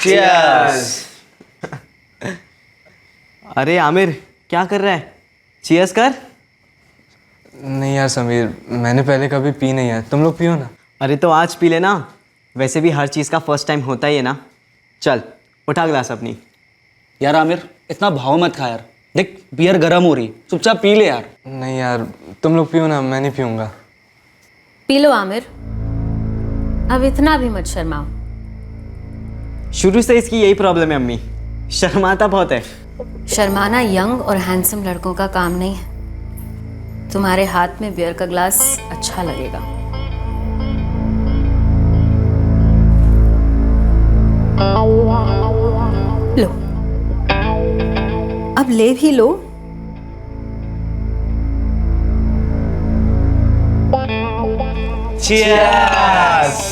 Cheers. अरे आमिर क्या कर रहा है? चीयर्स कर। नहीं यार समीर, मैंने पहले कभी पी नहीं है, तुम लोग पियो ना। अरे तो आज पी लेना, वैसे भी हर चीज़ का फर्स्ट टाइम होता ही है ना। चल उठा गिलास अपनी। यार आमिर इतना भाव मत खा यार, देख बियर गर्म हो रही, चुपचाप पी ले यार। नहीं यार तुम लोग पियो ना, मैं नहीं पीऊँगा। पी लो आमिर, अब इतना भी मत शर्माओ। शुरू से इसकी यही प्रॉब्लम है अम्मी, शर्माता बहुत है। शर्माना यंग और हैंडसम लड़कों का काम नहीं है। तुम्हारे हाथ में बियर का ग्लास अच्छा लगेगा। लो, अब ले भी लो। चीयर्स।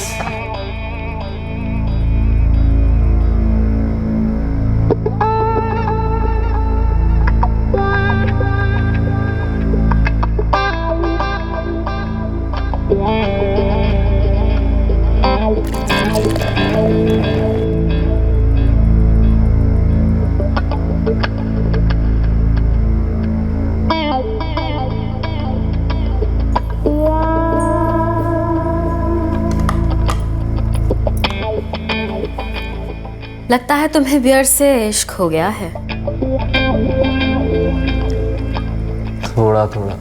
लगता है तुम्हें बियर से इश्क हो गया है। थोड़ा थोड़ा।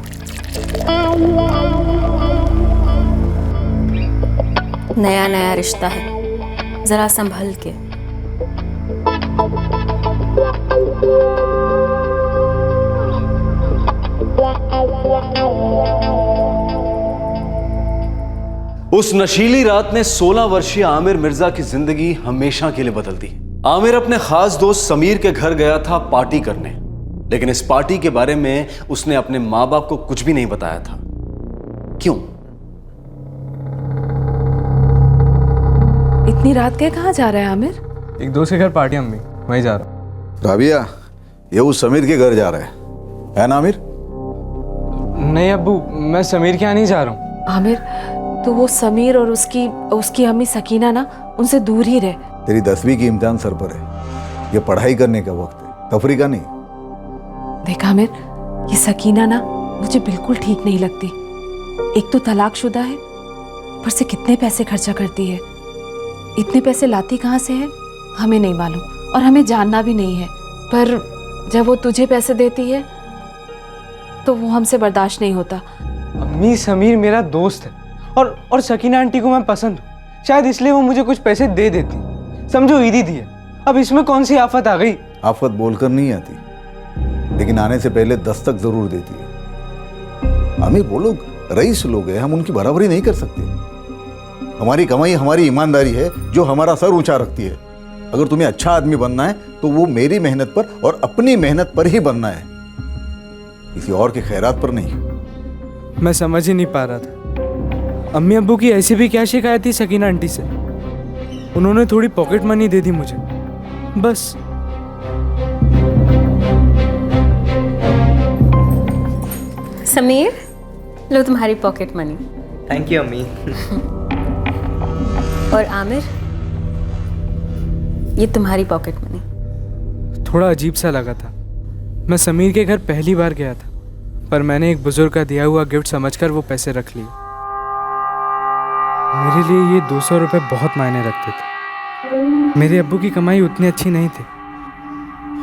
नया नया रिश्ता है, जरा संभल के। उस नशीली रात ने 16 वर्षीय आमिर मिर्जा की जिंदगी हमेशा के लिए बदल दी। आमिर अपने खास दोस्त समीर के घर गया था पार्टी करने, लेकिन इस पार्टी के बारे में उसने अपने मां बाप को कुछ भी नहीं बताया था। क्यों? इतनी रात के कहाँ जा रहा है आमिर? एक दोस्त के घर पार्टी अम्मी, वहीं जा रहा हूँ। राबिया, ये उस समीर के घर जा रहा है ना आमिर? नहीं अब्बू, मैं समीर के यहाँ नहीं जा रहा हूँ। आमिर तो वो समीर और उसकी अम्मी सकीना ना, उनसे दूर ही रहे। तेरी 10वीं की इम्तिहान सर पर है, ये पढ़ाई करने का वक्त है, तफरी का नहीं। देख आमिर, ये सकीना ना मुझे बिल्कुल ठीक नहीं लगती। एक तो तलाकशुदा है, पर से कितने पैसे खर्चा करती है। इतने पैसे लाती कहाँ से है हमें नहीं मालूम, और हमें जानना भी नहीं है। पर जब वो तुझे पैसे देती है तो वो हमसे बर्दाश्त नहीं होता। अम्मी समीर मेरा दोस्त है, और सकीना आंटी को मैं पसंद हूँ, शायद इसलिए वो मुझे कुछ पैसे दे देती। समझो ईदी दी है, अब इसमें कौन सी आफत आ गई? आफत बोलकर नहीं आती, लेकिन आने से पहले दस्तक जरूर देती है। आमिर वो लोग रईस लोग हैं, हम उनकी बराबरी नहीं कर सकते। हमारी कमाई हमारी ईमानदारी है जो हमारा सर ऊंचा रखती है। अगर तुम्हें अच्छा आदमी बनना है तो वो मेरी मेहनत पर और अपनी मेहनत पर ही बनना है, किसी और के खैरात पर नहीं। मैं समझ ही नहीं पा रहा था। अम्मी अब्बू की ऐसी भी क्या शिकायत थी सकीना आंटी से? उन्होंने थोड़ी पॉकेट मनी दे दी मुझे, बस। समीर, लो तुम्हारी पॉकेट मनी। थैंक यू अम्मी। और आमिर, ये तुम्हारी पॉकेट मनी। थोड़ा अजीब सा लगा था। मैं समीर के घर पहली बार गया था, पर मैंने एक बुजुर्ग का दिया हुआ गिफ्ट समझकर वो पैसे रख लिए। मेरे लिए ये 200 रुपये बहुत मायने रखते थे। मेरे अब्बू की कमाई उतनी अच्छी नहीं थी,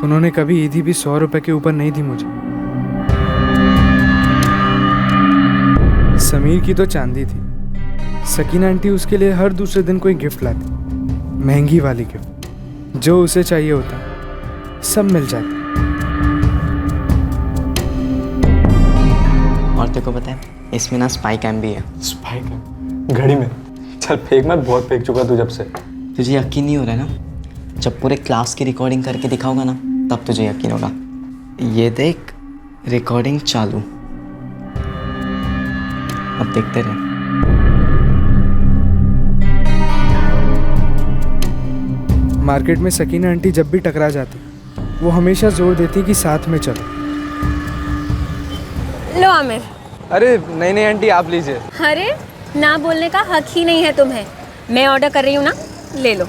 उन्होंने कभी ईदी भी 100 रुपये के ऊपर नहीं दी मुझे। समीर की तो चांदी थी, सकीना आंटी उसके लिए हर दूसरे दिन कोई गिफ्ट लाती, महंगी वाली गिफ्ट। जो उसे चाहिए होता सब मिल जाता। और तेरे को पता है इसमें ना स्पाई कैम भी है। स्पाई कैम घड़ी में? चल फेंक मत, बहुत फेंक चुका तू जब से। तुझे यकीन नहीं हो रहा है ना? जब पूरे क्लास की रिकॉर्डिंग करके दिखाऊंगा ना, तब तुझे यकीन होगा। ये देख, रिकॉर्डिंग चालू। अब देखते रहे। मार्केट में सकीना आंटी जब भी टकरा जाती, वो हमेशा जोर देती कि साथ में चलो। लो आमिर। अरे नहीं नहीं आंटी, आप लीजिए। अरे ना बोलने का हक ही नहीं है तुम्हें। मैं ऑर्डर कर रही हूँ ना, ले लो।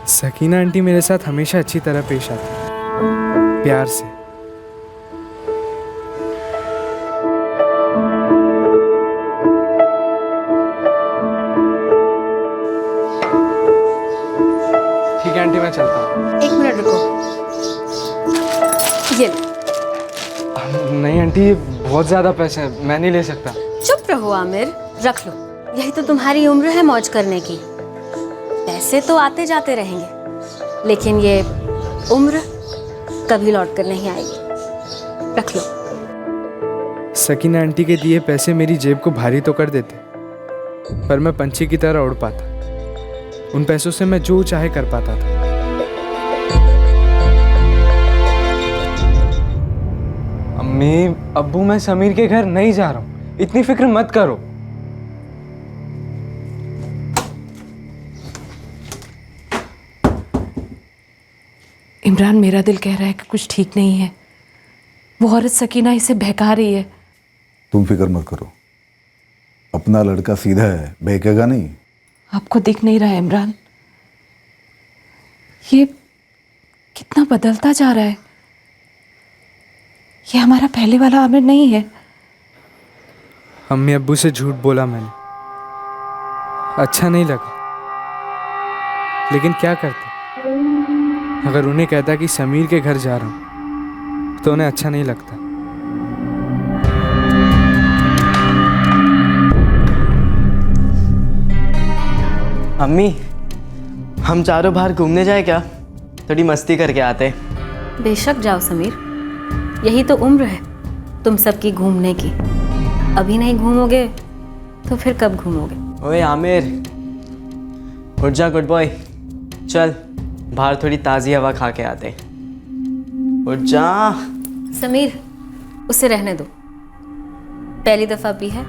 सकीना आंटी मेरे साथ हमेशा अच्छी तरह पेश आती है, प्यार से। ठीक है आंटी, मैं चलता हूँ। 1 मिनट रुको, ये लो। नहीं आंटी, ये बहुत ज़्यादा पैसे हैं, मैं नहीं ले सकता। चुप रहो आमिर, रख लो। यही तो तुम्हारी उम्र है मौज करने की। पैसे तो आते जाते रहेंगे, लेकिन ये उम्र कभी लौट कर नहीं आएगी। रख लो। सकीना आंटी के दिए पैसे मेरी जेब को भारी तो कर देते, पर मैं पंछी की तरह उड़ पाता। उन पैसों से मैं जो चाहे कर पाता था। अम्मी, अब्बू, मैं समीर के घर नहीं जा रहा हूँ, इतनी फिक्र मत करो। इमरान, मेरा दिल कह रहा है कि कुछ ठीक नहीं है। वो औरत सकीना इसे बहका रही है। तुम फिक्र मत करो, अपना लड़का सीधा है, बहकेगा नहीं। आपको दिख नहीं रहा है इमरान, ये कितना बदलता जा रहा है। ये हमारा पहले वाला आमिर नहीं है। अम्मी अब्बू से झूठ बोला मैंने, अच्छा नहीं लगा, लेकिन क्या करते। अगर उन्हें कहता कि समीर के घर जा रहा हूँ तो उन्हें अच्छा नहीं लगता। अम्मी, हम चारों बाहर घूमने जाए क्या? थोड़ी मस्ती करके आते। बेशक जाओ समीर, यही तो उम्र है तुम सबकी घूमने की। अभी नहीं घूमोगे तो फिर कब घूमोगे? ओए आमिर, उठ जा गुड बॉय, चल बाहर थोड़ी ताज़ी हवा खा के आते। उठ जा। समीर, उसे रहने दो। पहली दफ़ा भी है,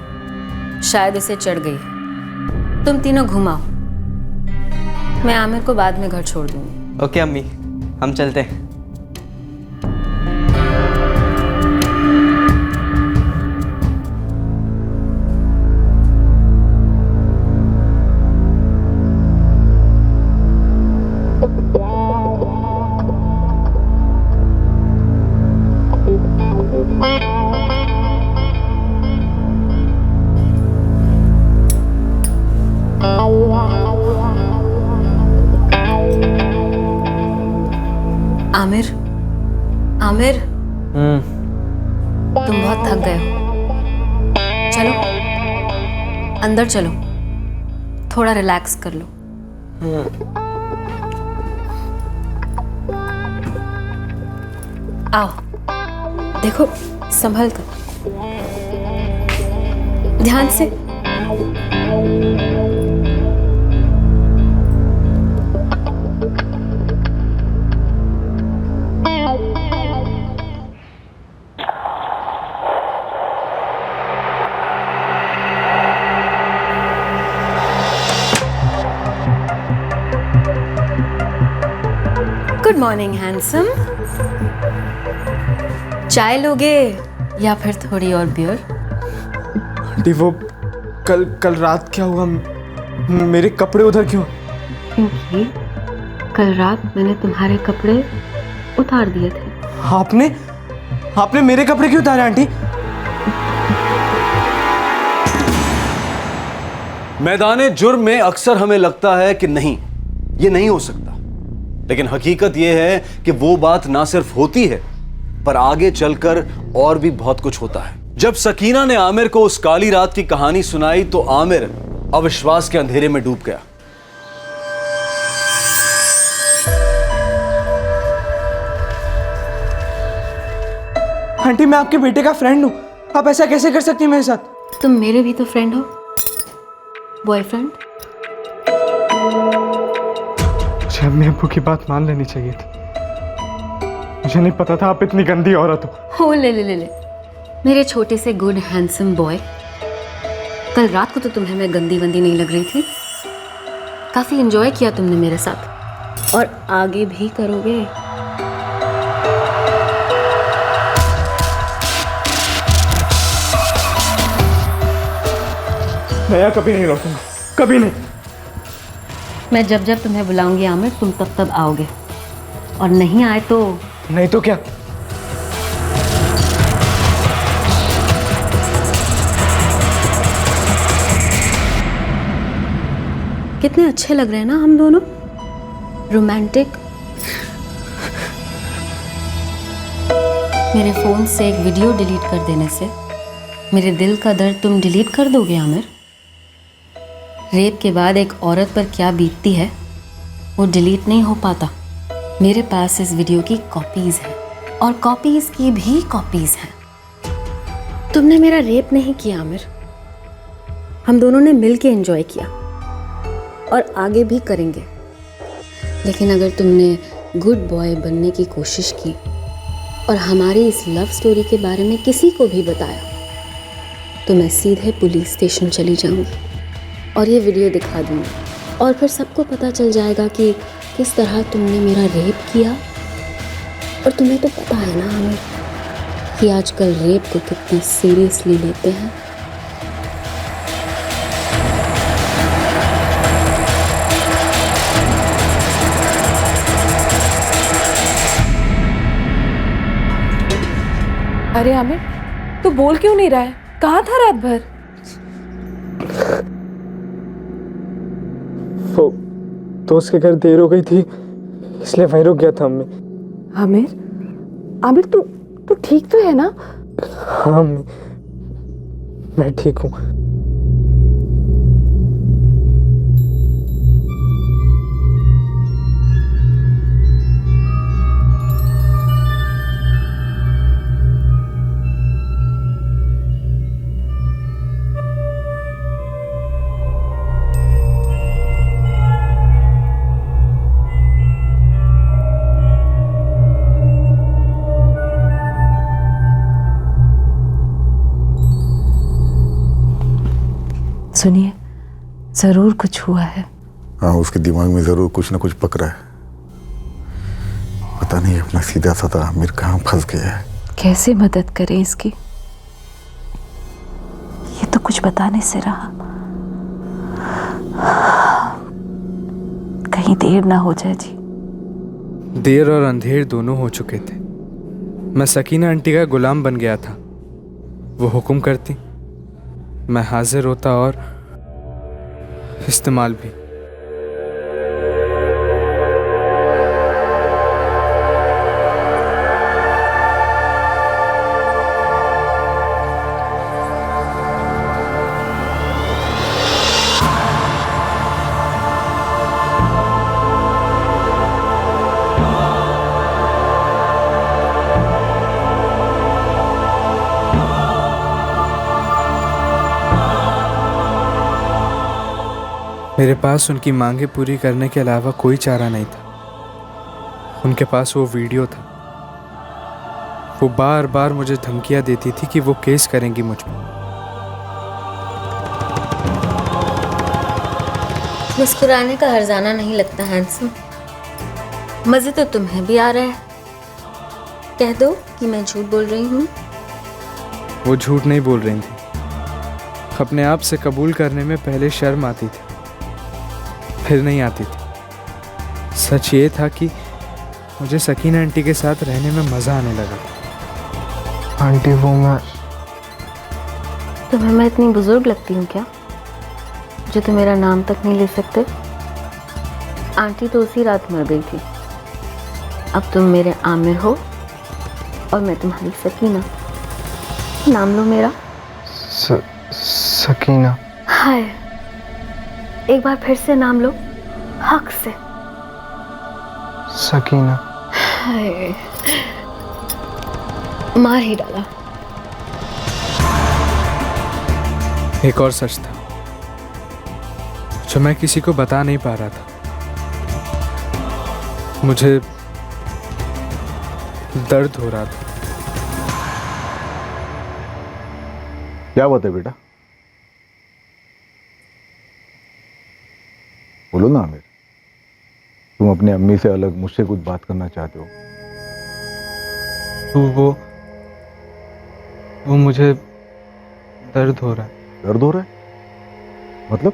शायद उसे चढ़ गई है। तुम तीनों घुमाओ, मैं आमिर को बाद में घर छोड़ दूंगी। ओके अम्मी, हम चलते हैं। आमिर, आमिर, तुम बहुत थक गए हो। चलो अंदर चलो, थोड़ा रिलैक्स कर लो। आओ, देखो संभल कर, ध्यान से। Good morning handsome. चाय लोगे या फिर थोड़ी और बियर? आंटी, वो कल रात क्या हुआ? मेरे कपड़े उधर क्यों? क्योंकि कल रात मैंने तुम्हारे कपड़े उतार दिए थे। आपने मेरे कपड़े क्यों उतारे आंटी? मैदाने जुर्म में अक्सर हमें लगता है कि नहीं, ये नहीं हो सकता, लेकिन हकीकत यह है कि वो बात ना सिर्फ होती है, पर आगे चलकर और भी बहुत कुछ होता है। जब सकीना ने आमिर को उस काली रात की कहानी सुनाई तो आमिर अविश्वास के अंधेरे में डूब गया। आंटी, मैं आपके बेटे का फ्रेंड हूँ, आप ऐसा कैसे कर सकती हैं मेरे साथ? तुम मेरे भी तो फ्रेंड हो, बॉयफ्रेंड। मुझे अम्मी अब्बू की बात मान लेनी चाहिए थी। मुझे नहीं पता था आप इतनी गंदी औरत हो। ले ले ले ले, मेरे छोटे से गुड हैंडसम बॉय। कल रात को तो तुम्हें मैं गंदी वंदी नहीं लग रही थी। काफी एंजॉय किया तुमने मेरे साथ, और आगे भी करोगे। मैं कभी नहीं लौटूंगा, कभी नहीं। मैं जब जब तुम्हें बुलाऊंगी आमिर, तुम तब तब आओगे, और नहीं आए तो नहीं तो क्या? कितने अच्छे लग रहे हैं ना हम दोनों, रोमांटिक। मेरे फोन से एक वीडियो डिलीट कर देने से मेरे दिल का दर्द तुम डिलीट कर दोगे आमिर? रेप के बाद एक औरत पर क्या बीतती है वो डिलीट नहीं हो पाता। मेरे पास इस वीडियो की कॉपीज हैं, और कॉपीज की भी कॉपीज हैं। तुमने मेरा रेप नहीं किया आमिर, हम दोनों ने मिल के एंजॉय किया और आगे भी करेंगे। लेकिन अगर तुमने गुड बॉय बनने की कोशिश की और हमारी इस लव स्टोरी के बारे में किसी को भी बताया तो मैं सीधे पुलिस स्टेशन चली जाऊंगी और ये वीडियो दिखा दूंगी, और फिर सबको पता चल जाएगा कि किस तरह तुमने मेरा रेप किया। और तुम्हें तो पता है ना हमें कि आजकल रेप को कितना सीरियसली लेते हैं। अरे आमिर, तू बोल क्यों नहीं रहा है? कहाँ था रात भर? वो दोस्त के घर देर हो गई थी, इसलिए वहीं रुक गया था अम्मी। आमिर, आमिर तू ठीक तो है ना? हाँ अम्मी, मैं ठीक हूँ। सुनिए, जरूर कुछ हुआ है। हाँ, उसके दिमाग में जरूर कुछ ना कुछ पक रहा है। पता नहीं अपना सीधा साधा आमिर कहाँ फंस गया है। कैसे मदद करें इसकी? ये तो कुछ बताने से रहा। कहीं देर ना हो जाए जी। देर और अंधेर दोनों हो चुके थे। मैं सकीना आंटी का गुलाम बन गया था। वो हुक्म करती, मैं हाजिर होता और इस्तेमाल भी। मेरे पास उनकी मांगे पूरी करने के अलावा कोई चारा नहीं था। उनके पास वो वीडियो था। वो बार बार मुझे धमकियां देती थी कि वो केस करेंगी मुझ पर। मुस्कुराने का हर्जाना नहीं लगता हैंडसम। मजे तो तुम्हें भी आ रहा है। कह दो कि मैं झूठ बोल रही हूँ। वो झूठ नहीं बोल रही थी। अपने आप से कबूल करने में पहले शर्म आती थी, फिर नहीं आती थी। सच ये था कि मुझे सकीना आंटी के साथ रहने में मज़ा आने लगा। आंटी वो मैं तुम्हें मैं इतनी बुजुर्ग लगती हूँ क्या, जो तुम मेरा नाम तक नहीं ले सकते? आंटी तो उसी रात मर गई थी। अब तुम मेरे आमिर हो और मैं तुम्हारी सकीना। नाम लो मेरा। सकीना। हाय, एक बार फिर से नाम लो, हक से। सकीना। हाय, मार ही डाला। एक और सच था जो मैं किसी को बता नहीं पा रहा था। मुझे दर्द हो रहा था। क्या बात है बेटा? बोलो ना आमिर, तुम अपने अम्मी से अलग मुझसे कुछ बात करना चाहते हो? तो वो मुझे दर्द हो रहा है। दर्द हो रहा है? मतलब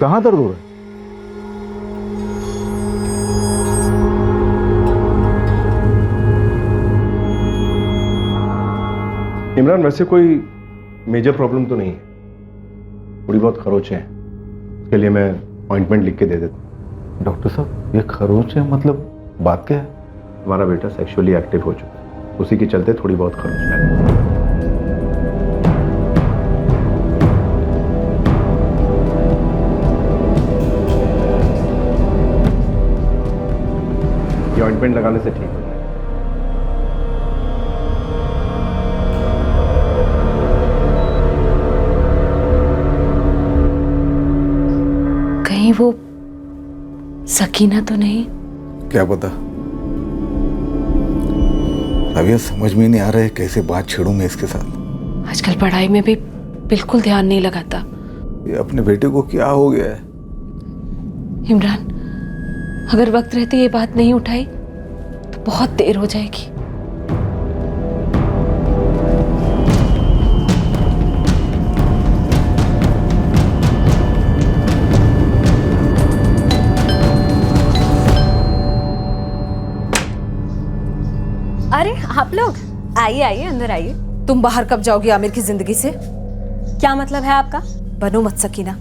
कहाँ दर्द हो रहा है? इमरान, वैसे कोई मेजर प्रॉब्लम तो नहीं है, थोड़ी बहुत खरोचें हैं, उसके लिए मैं अपॉइंटमेंट लिख के दे देता हूँ। डॉक्टर साहब, ये खरोच है मतलब बात क्या है? हमारा बेटा सेक्सुअली एक्टिव हो चुका है, उसी के चलते थोड़ी बहुत खरोचें हैं। ये ऑइंटमेंट लगाने से ठीक हो जाएगा। कहीं वो सकीना तो नहीं? क्या पता। अभी समझ में नहीं आ रहा है कैसे बात छेड़ूं मैं इसके साथ। आजकल पढ़ाई में भी बिल्कुल ध्यान नहीं लगाता। ये अपने बेटे को क्या हो गया है? इमरान, अगर वक्त रहते ये बात नहीं उठाई तो बहुत देर हो जाएगी। अरे आप लोग आइए आइए, अंदर आइए। तुम बाहर कब जाओगी आमिर की जिंदगी से? क्या मतलब है आपका? बनो मत सकीना,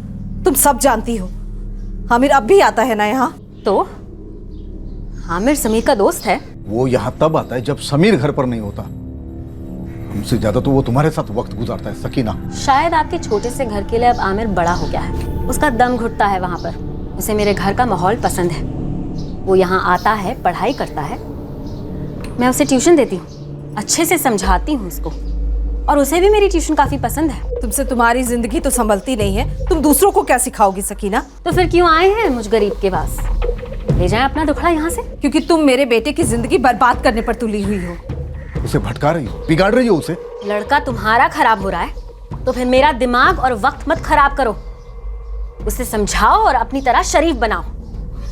तुम सब जानती हो। आमिर अब भी आता है ना यहाँ? तो आमिर समीर का दोस्त है। वो यहाँ तब आता है जब समीर घर पर नहीं होता। हमसे ज्यादा तो वो तुम्हारे साथ वक्त गुजारता है सकीना। शायद आपके छोटे से घर के लिए अब आमिर बड़ा हो गया है, उसका दम घुटता है वहाँ पर। उसे मेरे घर का माहौल पसंद है, वो यहाँ आता है, पढ़ाई करता है, मैं उसे ट्यूशन देती हूँ, अच्छे से समझाती हूँ उसको, और उसे भी मेरी ट्यूशन काफी पसंद है। तुमसे तुम्हारी जिंदगी तो संभलती नहीं है, तुम दूसरों को क्या सिखाओगी सकीना? तो फिर क्यों आए हैं मुझ गरीब के पास? ले जाएं अपना दुखड़ा यहाँ से। क्योंकि तुम मेरे बेटे की जिंदगी बर्बाद करने पर तुली हुई हो। उसे भटका रही हो, बिगाड़ रही हो उसे। लड़का तुम्हारा खराब हो रहा है तो फिर मेरा दिमाग और वक्त मत खराब करो। उसे समझाओ और अपनी तरह शरीफ बनाओ।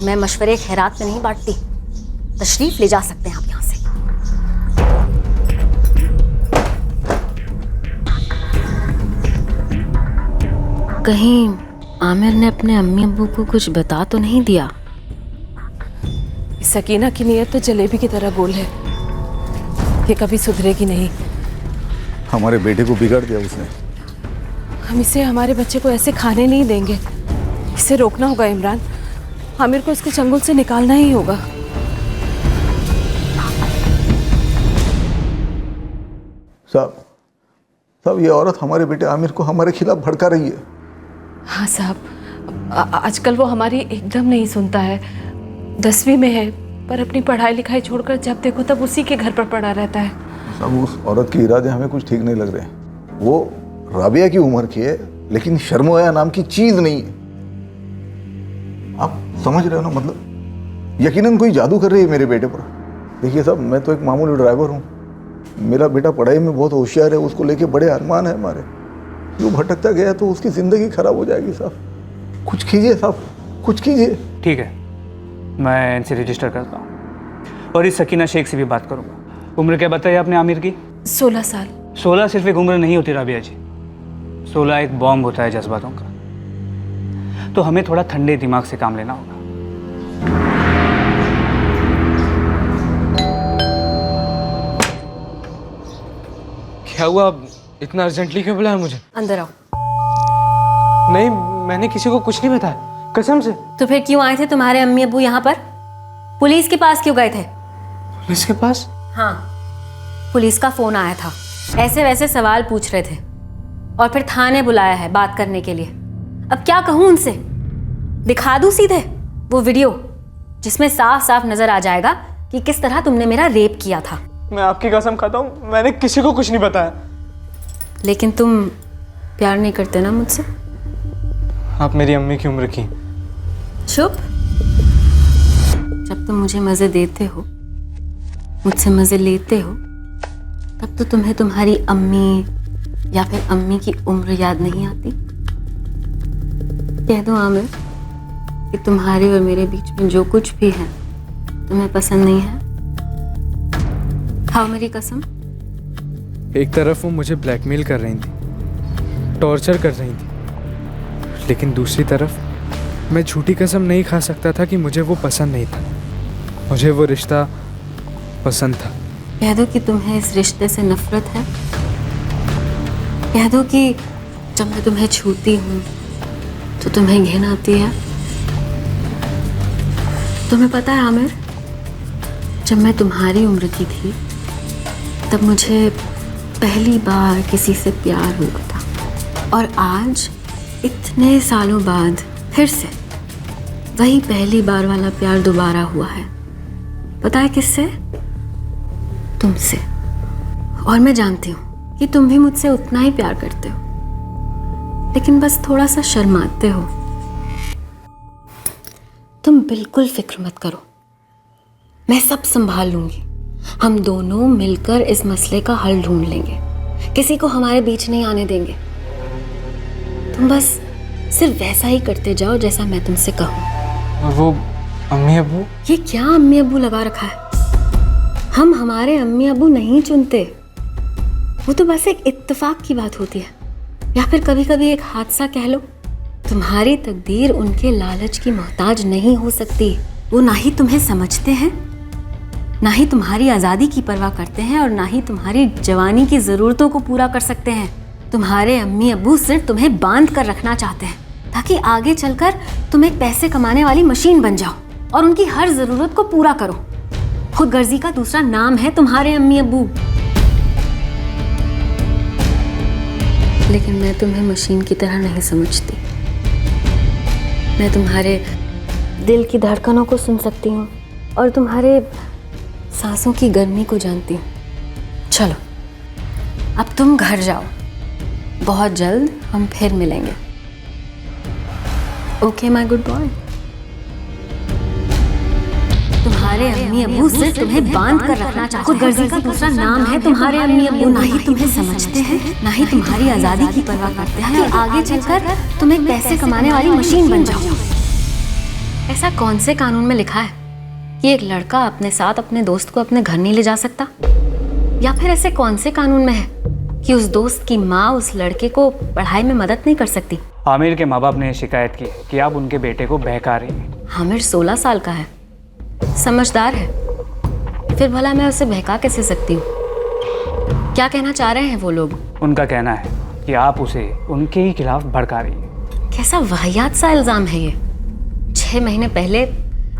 मैं मशवरे खैरात में नहीं बांटती। तशरीफ ले जा सकते हैं आप यहाँ से। कहीं आमिर ने अपने अम्मी अब्बू को कुछ बता तो नहीं दिया? सकीना की नीयत तो जलेबी की तरह गोल है, ये कभी सुधरेगी नहीं। हमारे बेटे को बिगाड़ दिया उसने। हम इसे हमारे बच्चे को ऐसे खाने नहीं देंगे। इसे रोकना होगा इमरान। आमिर को इसके चंगुल से निकालना ही होगा। साहब, ये औरत हमारे बेटे आमिर को हमारे खिलाफ भड़का रही है। हाँ साहब, आजकल वो हमारी एकदम नहीं सुनता है। 10वीं में है, पर अपनी पढ़ाई लिखाई छोड़कर जब देखो तब उसी के घर पर पड़ा रहता है। साहब, उस औरत के इरादे हमें कुछ ठीक नहीं लग रहे। वो राबिया की उम्र की है, लेकिन शर्मोया नाम की चीज नहीं है। आप समझ रहे हो ना? मतलब यकीनन कोई जादू कर रही है मेरे बेटे पर। देखिए साहब, मैं तो एक मामूली ड्राइवर हूँ। मेरा बेटा पढ़ाई में बहुत होशियार है, उसको लेके बड़े अरमान है हमारे। वो भटकता गया तो उसकी ज़िंदगी खराब हो जाएगी साहब। कुछ कीजिए साहब, कुछ कीजिए। ठीक है, मैं इनसे रजिस्टर करता हूँ और इस सकीना शेख से भी बात करूँगा। उम्र क्या बताइए आपने आमिर की? 16 साल। 16 सिर्फ एक उम्र नहीं होती राबिया जी, 16 एक बॉम्ब होता है जज्बातों का। तो हमें थोड़ा ठंडे दिमाग से काम लेना होगा। क्या हुआ? इतना अर्जेंटली क्यों बुलाया मुझे? अंदर आओ। नहीं, मैंने किसी को कुछ नहीं बताया, कसम से। तो फिर क्यों आए थे तुम्हारे अम्मी अब्बू यहाँ पर? पुलिस के पास क्यों गए थे? पुलिस के पास? हाँ, पुलिस का फोन आया था, ऐसे वैसे सवाल पूछ रहे थे और फिर थाने बुलाया है बात करने के लिए। अब क्या कहूँ उनसे? दिखा दूँ सीधे वो वीडियो जिसमें साफ साफ नजर आ जाएगा कि किस तरह तुमने मेरा रेप किया था। मैं आपकी कसम खाता हूँ, मैंने किसी को कुछ नहीं बताया। लेकिन तुम प्यार नहीं करते ना मुझसे? आप मेरी अम्मी की उम्र की। चुप। जब तुम मुझे मजे देते हो, मुझसे मजे लेते हो, तब तो तुम्हें तुम्हारी अम्मी या फिर अम्मी की उम्र याद नहीं आती। कह दो आमिर कि तुम्हारे और मेरे बीच में जो कुछ भी है तुम्हें पसंद नहीं है। खाओ मेरी कसम। एक तरफ वो मुझे ब्लैकमेल कर रही थी, टॉर्चर कर रही थी, लेकिन दूसरी तरफ मैं झूठी कसम नहीं खा सकता था कि मुझे वो पसंद नहीं था। मुझे वो रिश्ता पसंद था। कह दो कि तुम्हें इस रिश्ते से नफरत है। कह दो कि जब मैं तुम्हें छूती हूँ तो तुम्हें घिन आती है। तुम्हें पता है आमिर, जब मैं तुम्हारी उम्र की थी तब मुझे पहली बार किसी से प्यार हुआ था, और आज इतने सालों बाद फिर से वही पहली बार वाला प्यार दोबारा हुआ है। पता है किससे? तुमसे। और मैं जानती हूँ कि तुम भी मुझसे उतना ही प्यार करते हो, लेकिन बस थोड़ा सा शर्माते हो। तुम बिल्कुल फिक्र मत करो, मैं सब संभाल लूंगी। हम दोनों मिलकर इस मसले का हल ढूंढ लेंगे, किसी को हमारे बीच नहीं आने देंगे। तुम बस सिर्फ वैसा ही करते जाओ जैसा मैं तुमसे कहूँ। और वो अम्मी अब्बू? ये क्या अम्मी अब्बू लगा रखा है? हम हमारे अम्मी अब्बू नहीं चुनते, वो तो बस एक इत्तेफाक की बात होती है, या फिर कभी कभी एक हादसा कह लो। तुम्हारी तकदीर उनके लालच की मोहताज नहीं हो सकती। वो ना ही तुम्हें समझते हैं, ना ही तुम्हारी आज़ादी की परवाह करते हैं, और ना ही तुम्हारी जवानी की ज़रूरतों को पूरा कर सकते हैं। तुम्हारे अम्मी अब्बू सिर्फ तुम्हें बांध कर रखना चाहते हैं ताकि आगे चलकर तुम एक पैसे कमाने वाली मशीन बन जाओ और उनकी हर ज़रूरत को पूरा करो। खुदगर्जी का दूसरा नाम है तुम्हारे अम्मी अब्बू। लेकिन मैं तुम्हें मशीन की तरह नहीं समझती। मैं तुम्हारे दिल की धड़कनों को सुन सकती हूँ और तुम्हारे सांसों की गर्मी को जानती हूँ। चलो अब तुम घर जाओ, बहुत जल्द हम फिर मिलेंगे। Okay my good boy. तुम्हारे अम्मी अब्बू सिर्फ तुम्हें बांध कर रखना चाहते हैं। खुदगर्जी का दूसरा नाम है तुम्हारे अम्मी अब्बू। ना ही तुम्हें समझते हैं, ना ही तुम्हारी आज़ादी की परवाह करते हैं कि आगे चलकर तुम एक पैसे कमाने वाली मशीन बन जाओ। ऐसा कौन से कानून में लिखा है कि एक लड़का अपने साथ अपने दोस्त को अपने घर नहीं ले जा सकता? या फिर ऐसे कौन से कानून में है कि उस दोस्त की माँ उस लड़के को पढ़ाई में मदद नहीं कर सकती? आमिर के माँ बाप ने शिकायत की कि आप उनके बेटे को बहका रही हैं। आमिर 16 साल का है, समझदार है, फिर भला मैं उसे बहका कैसे सकती हूँ? क्या कहना चाह रहे हैं वो लोग? उनका कहना है कि आप उसे उनके ही खिलाफ भड़का रही हैं। कैसा वाहियात सा इल्ज़ाम है ये। 6 महीने पहले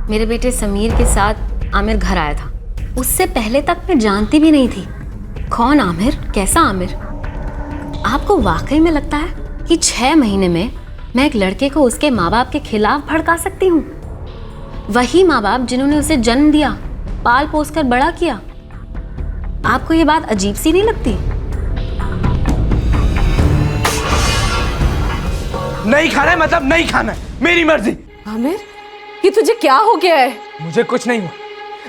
मेरे बेटे समीर के साथ आमिर घर आया था। उससे पहले तक मैं जानती भी नहीं थी कौन आमिर, कैसा आमिर। आपको वाकई में लगता है कि 6 महीने में मैं एक लड़के को उसके माँ बाप के खिलाफ भड़का सकती हूँ? वही माँ बाप जिन्होंने उसे जन्म दिया, पाल पोस कर बड़ा किया। आपको ये बात अजीब सी नहीं लगती? नहीं खाना है मतलब नहीं खाना है, मेरी मर्जी। आमिर, ये तुझे क्या हो गया है? मुझे कुछ नहीं हुआ,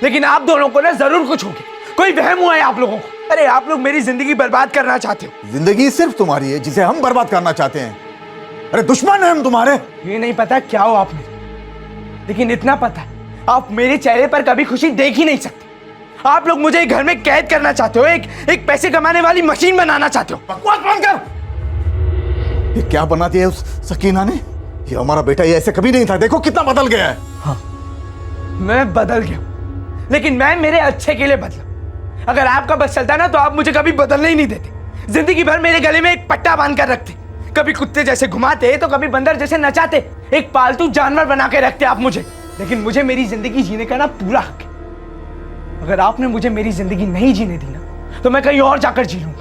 लेकिन आप दोनों को ना जरूर कुछ हो गया। कोई वहम हुआ है आप लोगों को। अरे आप लोग मेरी जिंदगी बर्बाद करना चाहते हो। जिंदगी सिर्फ तुम्हारी है जिसे हम बर्बाद करना चाहते हैं। अरे दुश्मन है हम तुम्हारे। ये नहीं पता क्या हो आप मेरे, लेकिन इतना पता है आप मेरे चेहरे पर कभी खुशी देख ही नहीं सकते। आप लोग मुझे घर में कैद करना चाहते हो, एक पैसे कमाने वाली मशीन बनाना चाहते हो। बकवास बंद कर। ये क्या बना दिया उस सकीना ने? ये हमारा बेटा ये ऐसे कभी नहीं था, देखो कितना बदल गया है। हाँ, मैं बदल गया, लेकिन मैं मेरे अच्छे के लिए बदला। अगर आपका बस चलता ना तो आप मुझे कभी बदलने ही नहीं देते। जिंदगी भर मेरे गले में एक पट्टा बांध कर रखते, कभी कुत्ते जैसे घुमाते तो कभी बंदर जैसे नचाते, एक पालतू जानवर बना के रखते आप मुझे। लेकिन मुझे मेरी जिंदगी जीने का ना पूरा हक है। अगर आपने मुझे मेरी जिंदगी नहीं जीने दी ना तो मैं कहीं और जाकर जी लूंगा।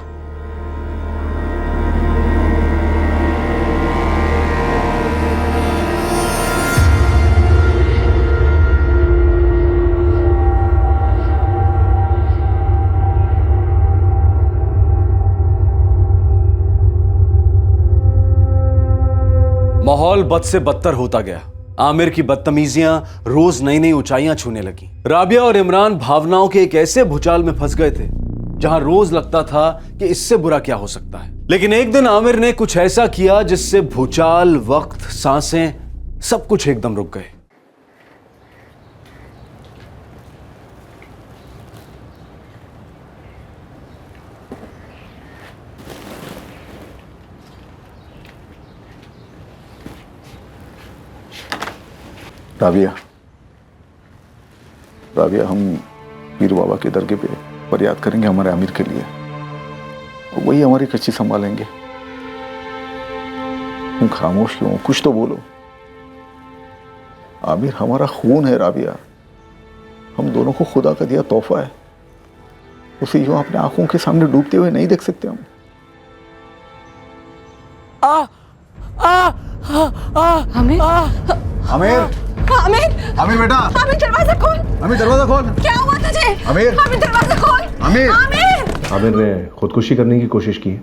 माहौल बद से बदतर होता गया। आमिर की बदतमीजियां रोज नई नई ऊंचाइयां छूने लगी। राबिया और इमरान भावनाओं के एक ऐसे भूचाल में फंस गए थे जहां रोज लगता था कि इससे बुरा क्या हो सकता है। लेकिन एक दिन आमिर ने कुछ ऐसा किया जिससे भूचाल, वक्त, सांसें, सब कुछ एकदम रुक गए। राबिया, राबिया, हम पीर बाबा के दरगाह पे फरियाद करेंगे हमारे आमिर के लिए, वही हमारी कच्ची संभालेंगे। तुम खामोश क्यों? कुछ तो बोलो। आमिर हमारा खून है राबिया, हम दोनों को खुदा का दिया तोहफा है, उसे यूं अपने आंखों के सामने डूबते हुए नहीं देख सकते हम। आमिर, आमिर, आमिर, आमिर बेटा, आमिर दरवाजा खोल। आमिर दरवाजा खोल। क्या हुआ तुझे? आमिर, आमिर दरवाजा खोल। आमिर, आमिर, आमिर ने खुदकुशी करने की कोशिश की है।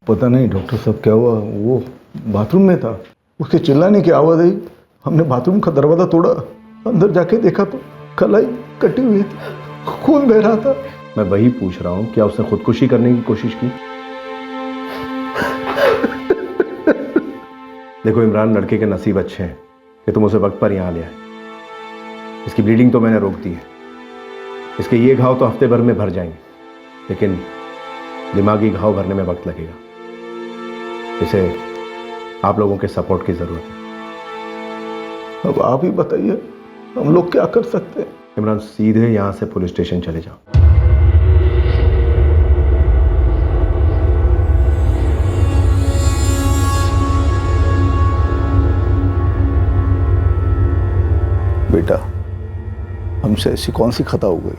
पता नहीं डॉक्टर साहब क्या हुआ, वो बाथरूम में था, उसके चिल्लाने की आवाज आई, हमने बाथरूम का दरवाजा तोड़ा, अंदर जाके देखा तो कलाई कटी हुई थी, खून बह रहा था। मैं वही पूछ रहा हूँ, क्या उसने खुदकुशी करने की कोशिश की? देखो इमरान, लड़के के नसीब अच्छे हैं कि तुम उसे वक्त पर यहाँ ले आए। इसकी ब्लीडिंग तो मैंने रोक दी है, इसके ये घाव तो हफ्ते भर में भर जाएंगे, लेकिन दिमागी घाव भरने में वक्त लगेगा। इसे आप लोगों के सपोर्ट की जरूरत है। अब आप ही बताइए हम लोग क्या कर सकते हैं? इमरान, सीधे यहां से पुलिस स्टेशन चले जाओ। बेटा, हमसे ऐसी कौन सी खता हो गई?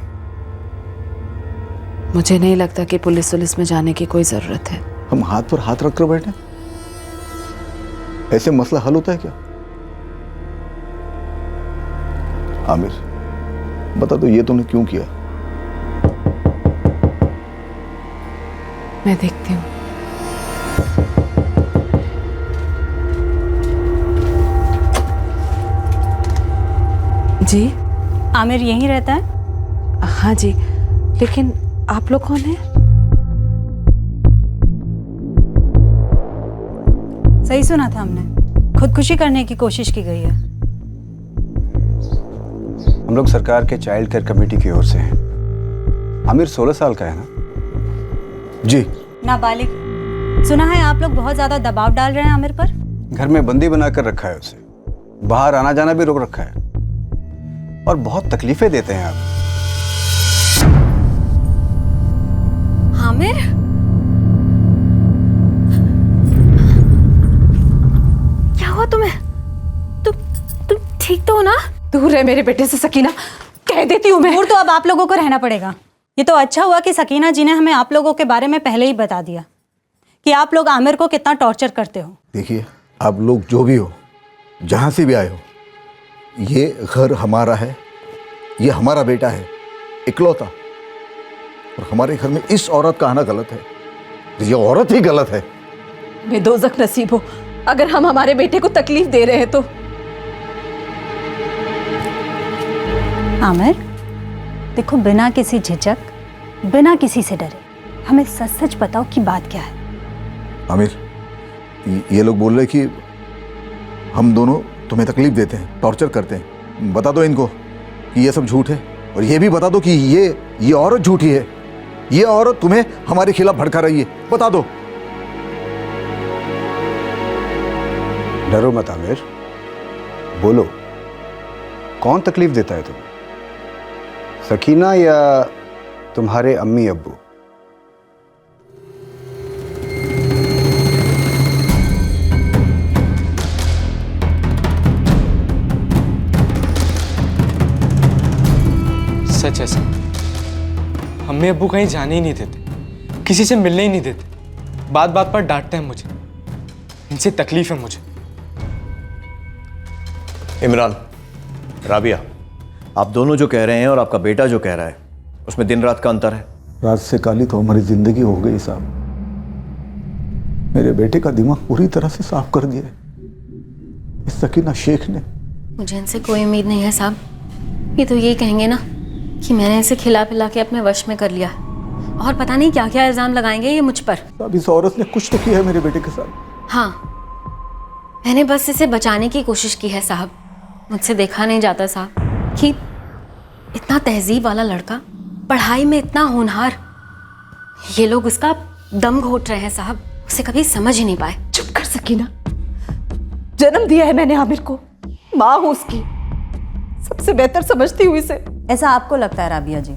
मुझे नहीं लगता कि पुलिस में जाने की कोई जरूरत है। हम हाथ पर हाथ रखकर बैठे, ऐसे मसला हल होता है क्या? आमिर, बता दो ये तुमने क्यों किया? मैं देखती हूँ। जी, आमिर यहीं रहता है? हाँ जी, लेकिन आप लोग कौन हैं? सही सुना था हमने, खुदकुशी करने की कोशिश की गई है। हम लोग सरकार के चाइल्ड केयर कमेटी की ओर से हैं। आमिर 16 साल का है ना? जी। नाबालिग। सुना है आप लोग बहुत ज्यादा दबाव डाल रहे हैं आमिर पर। घर में बंदी बनाकर रखा है उसे, बाहर आना जाना भी रोक रखा है और बहुत तकलीफें देते हैं आप। आमिर, क्या हुआ तुम्हें? तुम ठीक तो हो ना? दूर है मेरे बेटे से सकीना, कह देती हूँ मैं। दूर तो अब आप लोगों को रहना पड़ेगा। ये तो अच्छा हुआ कि सकीना जी ने हमें आप लोगों के बारे में पहले ही बता दिया कि आप लोग आमिर को कितना टॉर्चर करते हो। देखिए, आप लोग जो भी हो, जहां से भी आए हो, ये घर हमारा है, ये हमारा बेटा है इकलौता, और हमारे घर में इस औरत का आना गलत है। ये औरत ही गलत है। बेदोज़ख नसीब हो अगर हम हमारे बेटे को तकलीफ दे रहे हैं तो। आमिर, देखो, बिना किसी झिझक, बिना किसी से डरे हमें सच सच बताओ कि बात क्या है। आमिर, ये लोग बोल रहे कि हम दोनों तुम्हें तकलीफ देते हैं, टॉर्चर करते हैं। बता दो इनको कि ये सब झूठ है, और ये भी बता दो कि ये औरत झूठी है, ये औरत तुम्हें हमारे खिलाफ भड़का रही है। बता दो। डरो मत आमिर, बोलो, कौन तकलीफ देता है तुम्हें? सकीना या तुम्हारे अम्मी अब्बू? सच है सर, अम्मी अब्बू कहीं जाने ही नहीं देते, किसी से मिलने ही नहीं देते, बात बात पर डांटते हैं मुझे। इनसे तकलीफ है मुझे। इमरान, राबिया, आप दोनों जो कह रहे हैं और आपका बेटा जो कह रहा है, उसमें दिन रात का अंतर है। रात से काली तो हमारी जिंदगी हो गई साहब। मेरे बेटे का दिमाग पूरी तरह से साफ कर दिया है इस सकीना शेख ने। मुझे इनसे कोई उम्मीद नहीं है साहब। ये तो यही कहेंगे ना कि मैंने इसे खिला पिला के अपने वश में कर लिया, और पता नहीं क्या क्या इल्जाम लगाएंगे ये मुझ पर। साहब, इस औरत ने कुछ तो किया है मेरे बेटे के साथ। हाँ, मैंने बस इसे बचाने की कोशिश की है साहब। मुझसे देखा नहीं जाता साहब कि इतना तहजीब वाला लड़का, पढ़ाई में इतना होनहार, ये लोग उसका दम घोट रहे हैं साहब। उसे कभी समझ ही नहीं पाए। चुप कर सकीना, जन्म दिया है मैंने आमिर को, माँ हूँ उसकी, सबसे बेहतर समझती हूँ इसे। ऐसा आपको लगता है राबिया जी?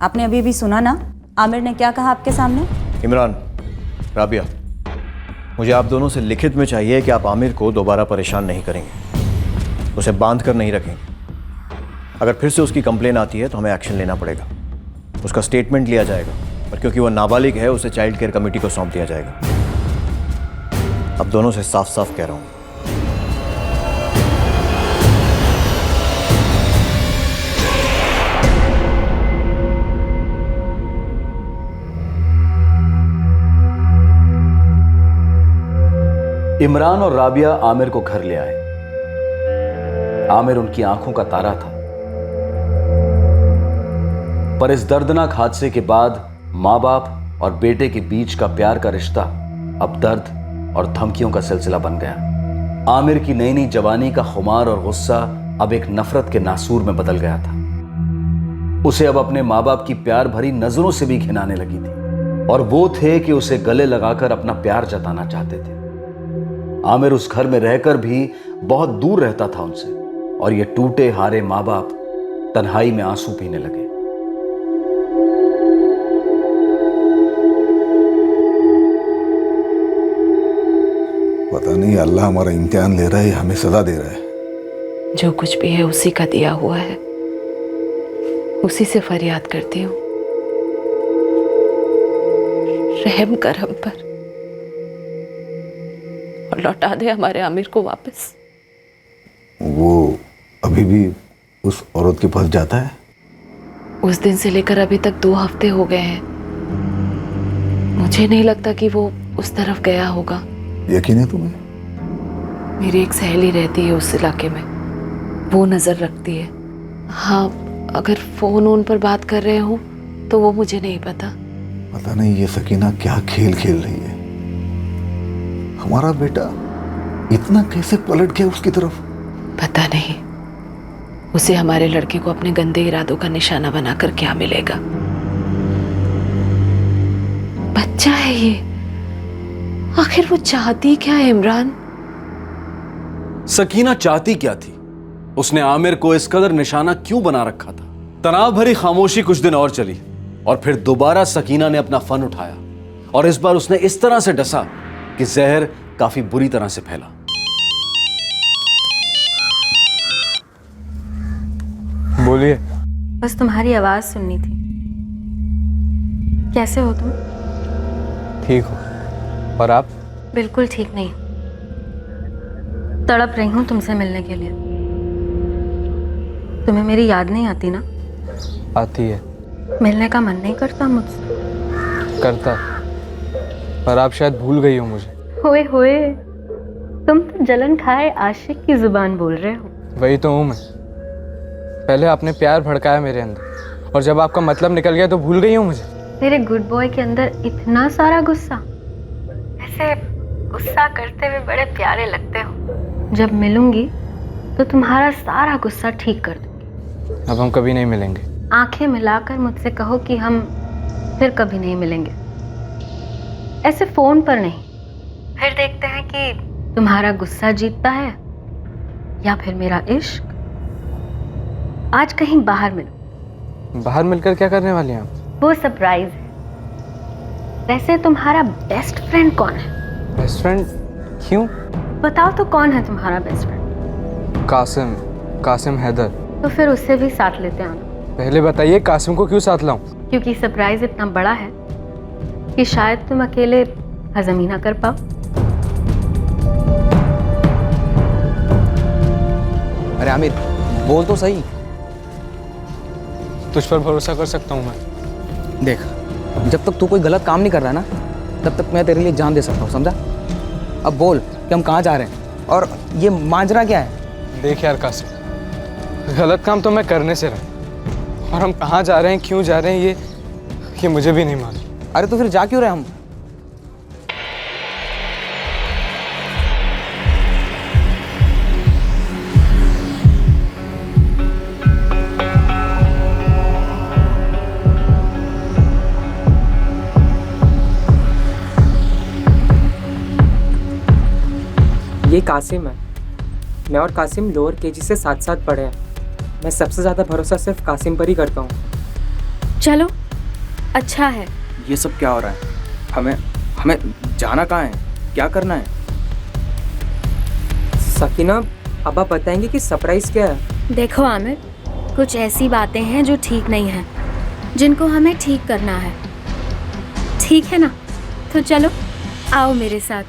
आपने अभी भी सुना ना आमिर ने क्या कहा आपके सामने? इमरान, राबिया, मुझे आप दोनों से लिखित में चाहिए कि आप आमिर को दोबारा परेशान नहीं करेंगे, उसे बांध कर नहीं रखेंगे। अगर फिर से उसकी कंप्लेन आती है तो हमें एक्शन लेना पड़ेगा, उसका स्टेटमेंट लिया जाएगा, और क्योंकि वो नाबालिग है उसे चाइल्ड केयर कमेटी को सौंप दिया जाएगा। अब दोनों से साफ साफ कह रहा हूँ। इमरान और राबिया आमिर को घर ले आए। आमिर उनकी आंखों का तारा था, पर इस दर्दनाक हादसे के बाद माँ बाप और बेटे के बीच का प्यार का रिश्ता अब दर्द और धमकियों का सिलसिला बन गया। आमिर की नई नई जवानी का खुमार और गुस्सा अब एक नफरत के नासूर में बदल गया था। उसे अब अपने माँ बाप की प्यार भरी नजरों से भी घिन आने लगी थी, और वो थे कि उसे गले लगाकर अपना प्यार जताना चाहते थे। आमिर उस घर में रहकर भी बहुत दूर रहता था उनसे, और ये टूटे हारे माँ बाप तन्हाई में आंसू पीने लगे। पता नहीं अल्लाह हमारा इम्तिहान ले रहा है या हमें सजा दे रहा है। जो कुछ भी है उसी का दिया हुआ है, उसी से फरियाद करती हूँ। रहम कर हम पर और लौटा दे हमारे आमिर को वापस। वो अभी भी उस औरत के पास जाता है? उस दिन से लेकर अभी तक 2 हफ्ते हो गए हैं। मुझे नहीं लगता कि वो उस तरफ गया होगा। यकीन है तुम्हें? मेरी एक सहेली रहती है उस इलाके में, वो नजर रखती है। हाँ, अगर फोन उन पर बात कर रहे हो तो वो मुझे नहीं पता। पता नहीं ये सकीना क्या खेल खेल रही है। हमारा बेटा इतना कैसे पलट गया उसकी तरफ? पता नहीं, उसे हमारे लड़के को अपने गंदे इरादों का निशाना बनाकर क्या मिलेगा। बच्चा है ये, आखिर वो चाहती क्या है इमरान? सकीना चाहती क्या थी? उसने आमिर को इस कदर निशाना क्यों बना रखा था? तनाव भरी खामोशी कुछ दिन और चली, और फिर दोबारा सकीना ने अपना फन उठाया, और इस बार उसने इस तरह से डसा कि जहर काफी बुरी तरह से फैला। बोलिए। बस तुम्हारी आवाज सुननी थी। कैसे हो तुम? ठीक हो, और आप? बिल्कुल ठीक नहीं, तड़प रही हूँ तुमसे मिलने के लिए। तुम्हें मेरी याद नहीं आती ना? आती है। मिलने का मन नहीं करता मुझसे? करता, पर आप शायद भूल गई हो मुझे। होए होए, तुम तो जलन खाए आशिक की जुबान बोल रहे हो। वही तो हूँ मैं। पहले आपने प्यार भड़काया मेरे अंदर, और जब आपका मतलब निकल गया तो भूल गई हो मुझे। तेरे गुड बॉय के अंदर इतना सारा गुस्सा। ऐसे गुस्सा करते हुए बड़े प्यारे लगते हो। जब मिलूंगी तो तुम्हारा सारा गुस्सा ठीक कर दूंगी। अब हम कभी नहीं मिलेंगे। आंखें मिलाकर मुझसे कहो कि हम फिर कभी नहीं मिलेंगे, ऐसे फोन पर नहीं। फिर देखते हैं कि तुम्हारा गुस्सा जीतता है या फिर मेरा इश्क। आज कहीं बाहर मिलो। बाहर मिलकर क्या करने वाली हैं आप? वो सरप्राइज है। वैसे तुम्हारा बेस्ट फ्रेंड कौन है? Best friend? क्यों? बताओ तो कौन है तुम्हारा बेस्ट फ्रेंड? कासिम हैदर। तो फिर उससे भी साथ लेते आना। पहले बताइए कासिम को क्यों साथ लाऊं? क्योंकि सरप्राइज इतना बड़ा है कि शायद तुम अकेले हजम ही ना कर पाओ। अरे आमिर, बोल तो सही। तुझ पर भरोसा कर सकता हूँ मैं। देख, जब तक तू कोई गलत काम नहीं कर रहा ना, तब तक मैं तेरे लिए जान दे सकता हूँ, समझा? अब बोल कि हम कहाँ जा रहे हैं और ये मांजरा क्या है? देख यार कासिम, गलत काम तो मैं करने से रहा, और हम कहाँ जा रहे हैं, क्यों जा रहे हैं, ये मुझे भी नहीं मालूम। अरे तो फिर जा क्यों रहे हम? ये कासिम है। मैं और कासिम लोअर केजी से साथ साथ पढ़े हैं। मैं सबसे ज़्यादा भरोसा सिर्फ कासिम पर ही करता हूँ। चलो, अच्छा है। ये सब क्या हो रहा है? हमें जाना कहाँ है? क्या करना है? सकीना, अब आप बताएंगे कि सरप्राइज क्या है? देखो आमिर, कुछ ऐसी बातें हैं जो ठीक नहीं हैं, जिनको हमें ठीक करना है। ठीक है ना? तो चलो आओ मेरे साथ।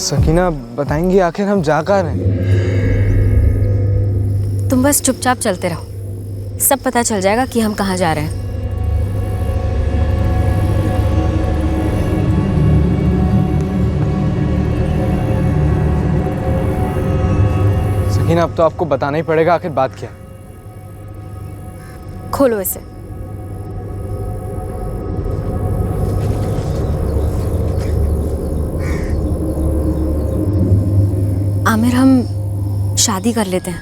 सकीना, बताएंगी आखिर हम जा कहाँ रहे हैं? तुम बस चुपचाप चलते रहो, सब पता चल जाएगा कि हम कहाँ जा रहे हैं। सकीना, अब तो आपको बताना ही पड़ेगा आखिर बात क्या है। खोलो इसे। आमिर, हम शादी कर लेते हैं।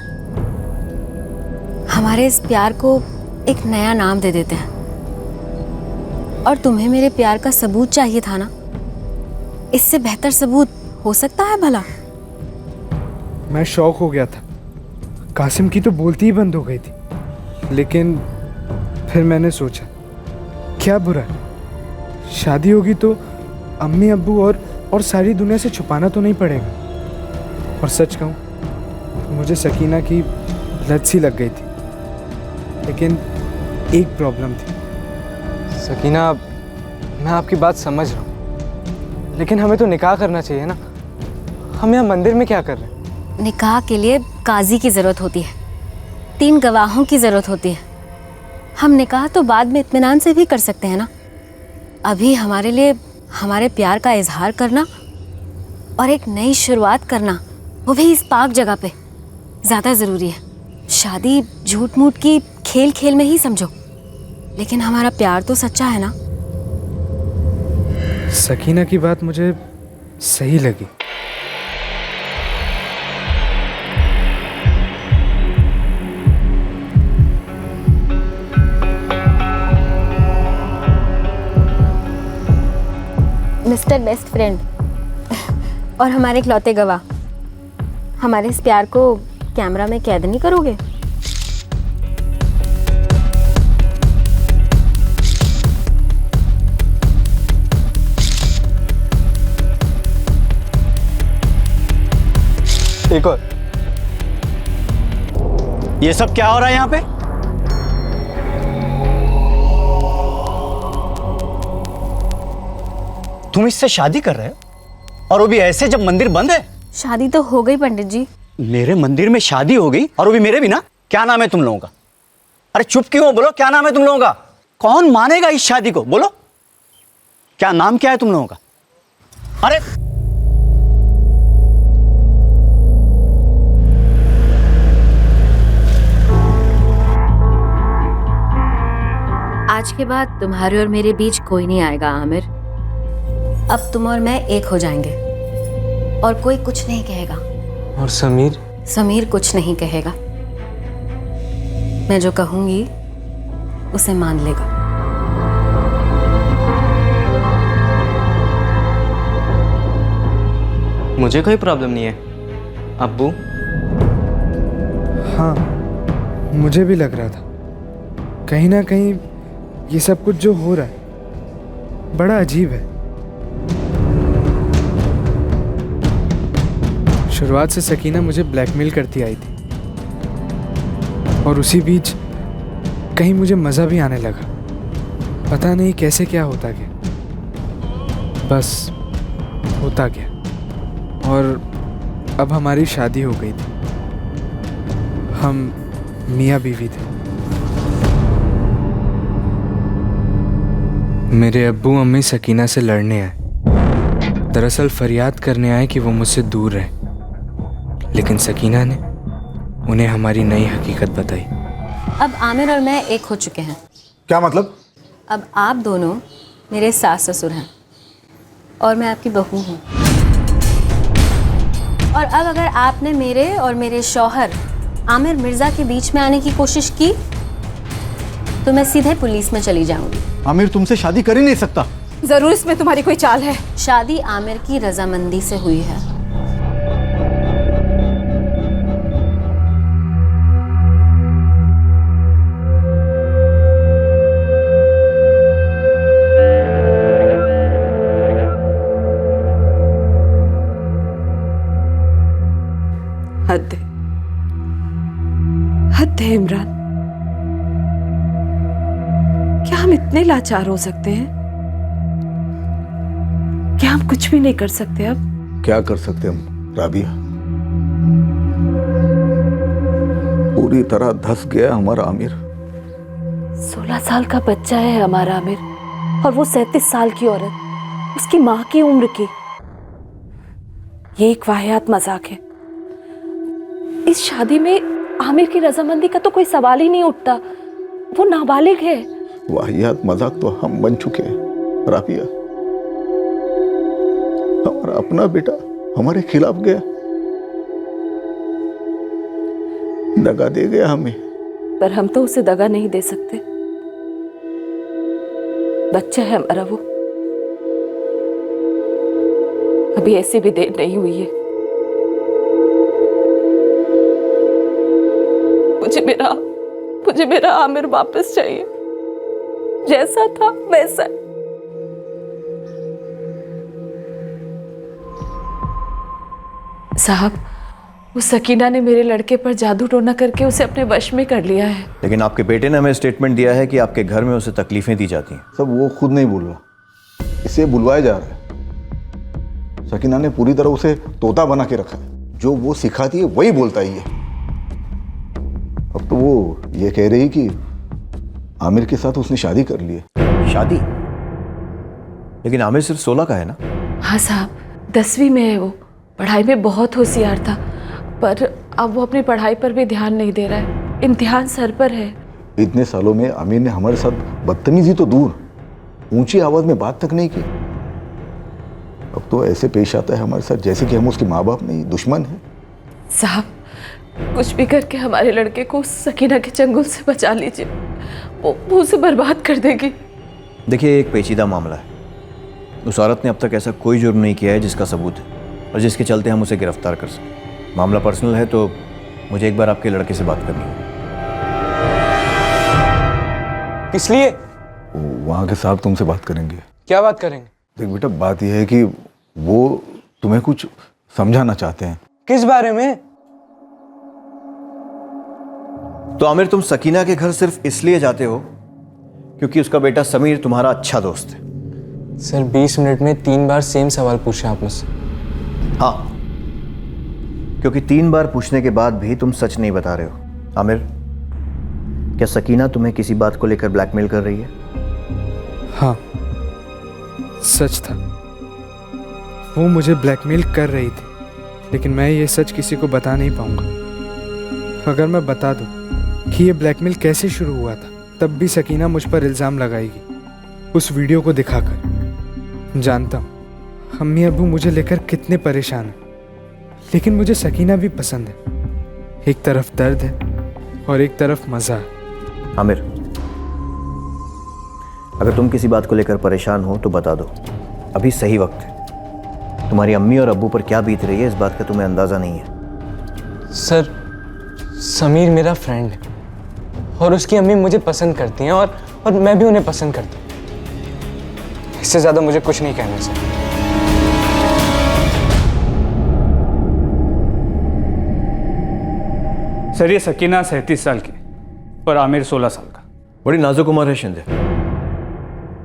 हमारे इस प्यार को एक नया नाम दे देते हैं। और तुम्हें मेरे प्यार का सबूत चाहिए था ना? इससे बेहतर सबूत हो सकता है भला? मैं शॉक हो गया था। कासिम की तो बोलती ही बंद हो गई थी, लेकिन फिर मैंने सोचा क्या बुरा है, शादी होगी तो अम्मी अब्बू और सारी दुनिया से छुपाना तो नहीं पड़ेगा। और सच कहूँ, मुझे सकीना की लत सी लग गई थी, लेकिन एक प्रॉब्लम थी। सकीना, मैं आपकी बात समझ रहा हूँ, लेकिन हमें तो निकाह करना चाहिए ना। हम यहाँ मंदिर में क्या कर रहे हैं? निकाह के लिए काजी की ज़रूरत होती है, 3 गवाहों की ज़रूरत होती है। हम निकाह तो बाद में इत्मीनान से भी कर सकते हैं ना। अभी हमारे लिए हमारे प्यार का इजहार करना और एक नई शुरुआत करना, वो भी इस पाक जगह पे, ज़्यादा ज़रूरी है। शादी झूठ मूठ की खेल खेल में ही समझो, लेकिन हमारा प्यार तो सच्चा है ना। सकीना की बात मुझे सही लगी। मिस्टर बेस्ट फ्रेंड और हमारे इकलौते गवाह, हमारे इस प्यार को कैमरा में कैद नहीं करोगे? एक और, ये सब क्या हो रहा है यहाँ पे? तुम इससे शादी कर रहे हो, और वो भी ऐसे जब मंदिर बंद है? शादी तो हो गई पंडित जी। मेरे मंदिर में शादी हो गई, और वो भी मेरे भी ना? क्या नाम है तुम लोगों का? अरे चुप क्यों हो, बोलो क्या नाम है तुम लोगों का? कौन मानेगा इस शादी को? बोलो क्या नाम, क्या है तुम लोगों का? अरे आज के बाद तुम्हारे और मेरे बीच कोई नहीं आएगा आमिर। अब तुम और मैं एक हो जाएंगे, और कोई कुछ नहीं कहेगा। और समीर? समीर कुछ नहीं कहेगा। मैं जो कहूंगी उसे मान लेगा। मुझे कोई प्रॉब्लम नहीं है अब्बू। हाँ, मुझे भी लग रहा था कहीं ना कहीं ये सब कुछ जो हो रहा है बड़ा अजीब है। शुरुआत से सकीना मुझे ब्लैकमेल करती आई थी, और उसी बीच कहीं मुझे मज़ा भी आने लगा। पता नहीं कैसे क्या होता गया, बस होता गया, और अब हमारी शादी हो गई थी। हम मियाँ बीवी थे। मेरे अब्बू अम्मी सकीना से लड़ने आए। दरअसल फरियाद करने आए कि वो मुझसे दूर रहे, लेकिन सकीना ने उन्हें हमारी नई हकीकत बताई। अब आमिर और मैं एक हो चुके हैं। क्या मतलब? अब आप दोनों मेरे सास ससुर हैं और मैं आपकी बहू हूँ। और अब अगर आपने मेरे और मेरे शौहर आमिर मिर्ज़ा के बीच में आने की कोशिश की तो मैं सीधे पुलिस में चली जाऊंगी। आमिर तुमसे शादी कर ही नहीं सकता। जरूर इसमें तुम्हारी कोई चाल है। शादी आमिर की रजामंदी से हुई है। हद है, हद है इमरान। क्या हम इतने लाचार हो सकते हैं? क्या हम कुछ भी नहीं कर सकते अब? क्या कर सकते हम राबिया? पूरी तरह धस गया हमारा आमिर। 16 साल का बच्चा है हमारा आमिर, और वो 37 साल की औरत, उसकी माँ की उम्र की। ये एक वाहियात मजाक है। इस शादी में आमिर की रजामंदी का तो कोई सवाल ही नहीं उठता। वो नाबालिग है। वाहियात मजाक तो हम बन चुके हैं राबिया। हमारा अपना बेटा हमारे खिलाफ गया, दगा दे गया हमें। पर हम तो उसे दगा नहीं दे सकते। बच्चा है हमारा वो। अभी ऐसी भी देर नहीं हुई है। मुझे मेरा आमिर वापस चाहिए, जैसा था वैसा। साहब, वो सकीना ने मेरे लड़के पर जादू टोना करके उसे अपने वश में कर लिया है। लेकिन आपके बेटे ने हमें स्टेटमेंट दिया है कि आपके घर में उसे तकलीफें दी जाती हैं। सब वो खुद नहीं बोल रहा, इसे बुलवाया जा रहा है। सकीना ने पूरी तरह उसे तोता बना के रखा है। जो वो सिखाती है वही बोलता ही है। अब तो वो ये कह रही कि आमिर के साथ उसने शादी कर ली है। शादी? लेकिन आमिर सिर्फ 16 का है ना? हाँ साहब, 10वीं में है वो। पढ़ाई में बहुत होशियार था, पर अब वो अपनी पढ़ाई पर भी ध्यान नहीं दे रहा है। इम्तिहान सर पर है। इतने सालों में आमिर ने हमारे साथ बदतमीजी तो दूर, ऊंची आवाज में बात तक नहीं की। अब तो ऐसे पेश आता है हमारे साथ जैसे कि हम उसके माँ बाप नहीं, दुश्मन हैं। साहब, कुछ भी करके हमारे लड़के को सकीना के चंगुल से बचा लीजिए। वो उसे बर्बाद कर देगी। देखिए, एक पेचीदा मामला है। उस औरत ने अब तक ऐसा कोई जुर्म नहीं किया है जिसका सबूत है और जिसके चलते हम उसे गिरफ्तार कर सकें। मामला पर्सनल है, तो मुझे एक बार आपके लड़के से बात करनी है। किस लिए? वहाँ के साहब तुमसे बात करेंगे। क्या बात करेंगे? देख बेटा, बात यह है कि वो तुम्हें कुछ समझाना चाहते हैं। किस बारे में? तो आमिर, तुम सकीना के घर सिर्फ इसलिए जाते हो क्योंकि उसका बेटा समीर तुम्हारा अच्छा दोस्त है। सर 20 मिनट में 3 बार सेम सवाल पूछे आप मुझसे। हाँ, क्योंकि 3 बार पूछने के बाद भी तुम सच नहीं बता रहे हो। आमिर, क्या सकीना तुम्हें किसी बात को लेकर ब्लैकमेल कर रही है? हाँ, सच था। वो मुझे ब्लैकमेल कर रही थी, लेकिन मैं ये सच किसी को बता नहीं पाऊंगा। अगर मैं बता दूं कि ये ब्लैकमेल कैसे शुरू हुआ था, तब भी सकीना मुझ पर इल्ज़ाम लगाएगी, उस वीडियो को दिखाकर। जानता हूँ अम्मी अब्बू मुझे लेकर कितने परेशान हैं, लेकिन मुझे सकीना भी पसंद है। एक तरफ दर्द है और एक तरफ मज़ा है। आमिर, अगर तुम किसी बात को लेकर परेशान हो तो बता दो, अभी सही वक्त है। तुम्हारी अम्मी और अब्बू पर क्या बीत रही है इस बात का तुम्हें अंदाज़ा नहीं है। सर, समीर मेरा फ्रेंड है और उसकी अम्मी मुझे पसंद करती हैं और मैं भी उन्हें पसंद करता हूँ। इससे ज़्यादा मुझे कुछ नहीं कहना सर। सर, ये सकीना 37 साल की और आमिर 16 साल का। बड़ी नाजुक उम्र है शिंदे,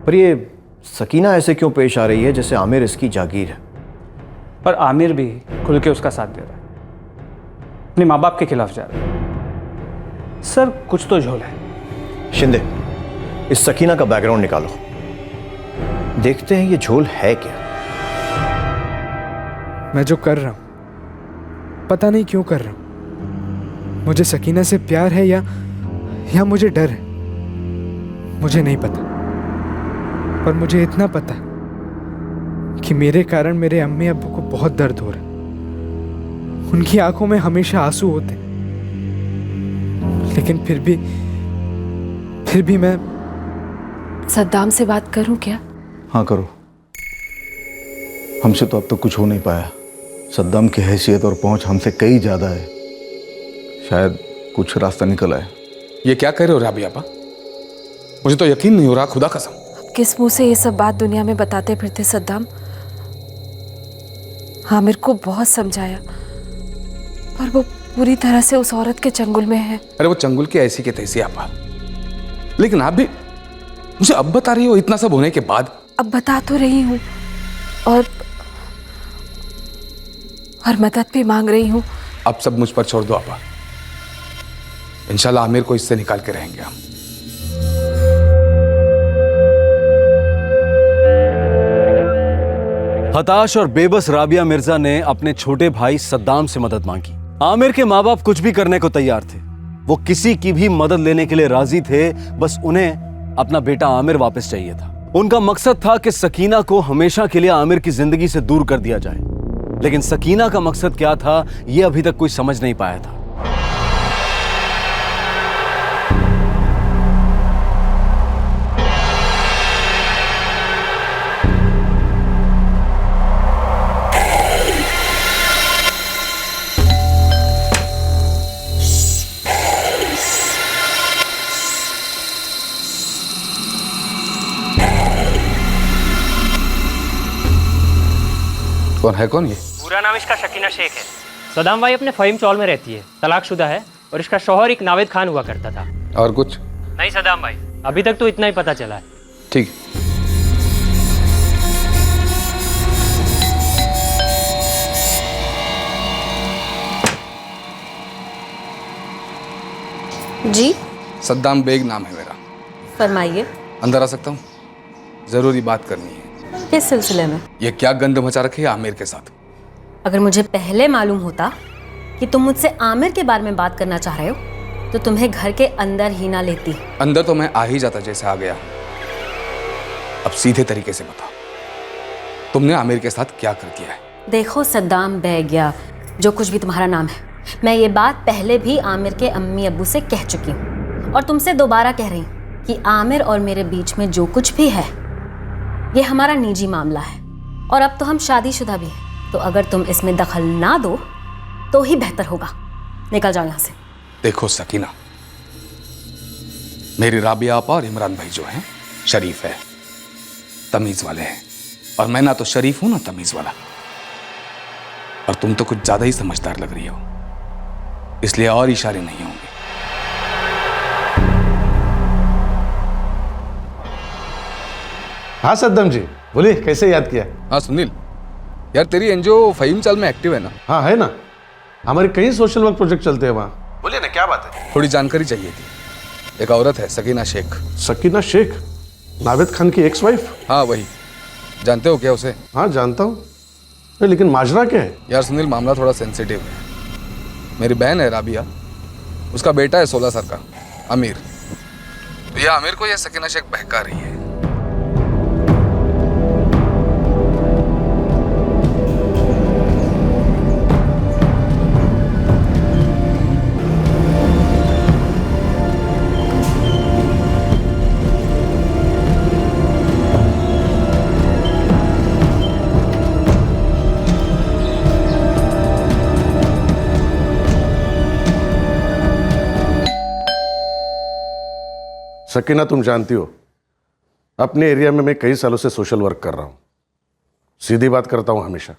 पर ये सकीना ऐसे क्यों पेश आ रही है जैसे आमिर इसकी जागीर है? और आमिर भी खुल के उसका साथ दे रहा है, अपने माँ बाप के खिलाफ जा रहा है। सर, कुछ तो झोल है। शिंदे, इस सकीना का बैकग्राउंड निकालो। देखते हैं ये झोल है क्या। मैं जो कर रहा हूँ पता नहीं क्यों कर रहा हूँ। मुझे सकीना से प्यार है या मुझे डर है, मुझे नहीं पता। पर मुझे इतना पता कि मेरे कारण मेरे अम्मी अब्बू को बहुत दर्द हो रहा है। उनकी आंखों में हमेशा आंसू होते, लेकिन फिर भी मैं सद्दाम से बात करूं क्या? हाँ करो। हमसे तो अब तक कुछ हो नहीं पाया। सद्दाम की हैसियत और पहुंच हमसे कई ज़्यादा है। शायद कुछ रास्ता निकल आए। ये क्या कह रहे हो राबिया आपा? मुझे तो यकीन नहीं हो रहा, खुदा कसम। किस मुंह से ये सब बात दुनिया में बताते फिरते सद्दाम? आमिर को बहुत समझाया, पर वो पूरी तरह से उस औरत के चंगुल में है। अरे वो चंगुल की ऐसी के तैसी आपा, लेकिन आप भी मुझे अब बता रही हो इतना सब होने के बाद? अब बता तो रही हूँ और मदद भी मांग रही हूँ। अब सब मुझ पर छोड़ दो आपा। इंशाल्लाह आमिर को इससे निकाल के रहेंगे हम। हताश और बेबस राबिया मिर्जा ने अपने छोटे भाई सद्दाम से मदद मांगी। आमिर के माँ बाप कुछ भी करने को तैयार थे। वो किसी की भी मदद लेने के लिए राजी थे, बस उन्हें अपना बेटा आमिर वापस चाहिए था। उनका मकसद था कि सकीना को हमेशा के लिए आमिर की जिंदगी से दूर कर दिया जाए, लेकिन सकीना का मकसद क्या था यह अभी तक कोई समझ नहीं पाया था। कौन ये? पूरा नाम इसका शकीना शेख है। सदाम भाई अपने फहीम चौल में रहती है, तलाकशुदा है और इसका शौहर एक नावेद खान हुआ करता था। और कुछ नहीं सदाम भाई, अभी तक तो इतना ही पता चला है। ठीक। जी सद्दाम बेग नाम है मेरा। फरमाइए। अंदर आ सकता हूँ? जरूरी बात करनी है। किस सिलसिले में? ये क्या गंद मचा रखी है आमिर के साथ? अगर मुझे पहले मालूम होता कि तुम मुझसे आमिर के बारे में बात करना चाह रहे हो तो तुम्हें घर के अंदर ही ना लेती। अंदर तो मैं आ ही जाता जैसे आ गया। अब सीधे तरीके से बताओ, तुमने आमिर के साथ क्या कर दिया है? देखो सद्दाम बेग या जो कुछ भी तुम्हारा नाम है, मैं ये बात पहले भी आमिर के अम्मी अब्बू से कह चुकी हूँ और तुमसे दोबारा कह रही हूँ कि आमिर और मेरे बीच में जो कुछ भी है ये हमारा निजी मामला है और अब तो हम शादीशुदा भी हैं, तो अगर तुम इसमें दखल ना दो तो ही बेहतर होगा। निकल जाओ यहाँ से। देखो सकीना, मेरी राबिया आपा और इमरान भाई जो हैं शरीफ है, तमीज वाले हैं, और मैं ना तो शरीफ हूं ना तमीज वाला। और तुम तो कुछ ज्यादा ही समझदार लग रही हो, इसलिए और इशारे नहीं होंगे। हाँ सद्दाम जी बोलिए, कैसे याद किया? हाँ सुनील, यार तेरी एनजीओ फहीम चाल में एक्टिव है ना? हाँ है ना, हमारे कई सोशल वर्क प्रोजेक्ट चलते हैं वहाँ। बोलिए ना, क्या बात है? थोड़ी जानकारी चाहिए थी। एक औरत है सकीना शेख। सकीना शेख? नावेद खान की एक्स वाइफ? हाँ वही। जानते हो क्या उसे? हाँ जानता हूँ, लेकिन माजरा क्या है? यार सुनील, मामला थोड़ा सेंसिटिव है। मेरी बहन है राबिया, उसका बेटा है 16 साल का आमिर। तो यह आमिर को यह सकीना शेख बहका रही है। सकीना तुम जानती हो, अपने एरिया में मैं कई सालों से सोशल वर्क कर रहा हूँ। सीधी बात करता हूँ हमेशा।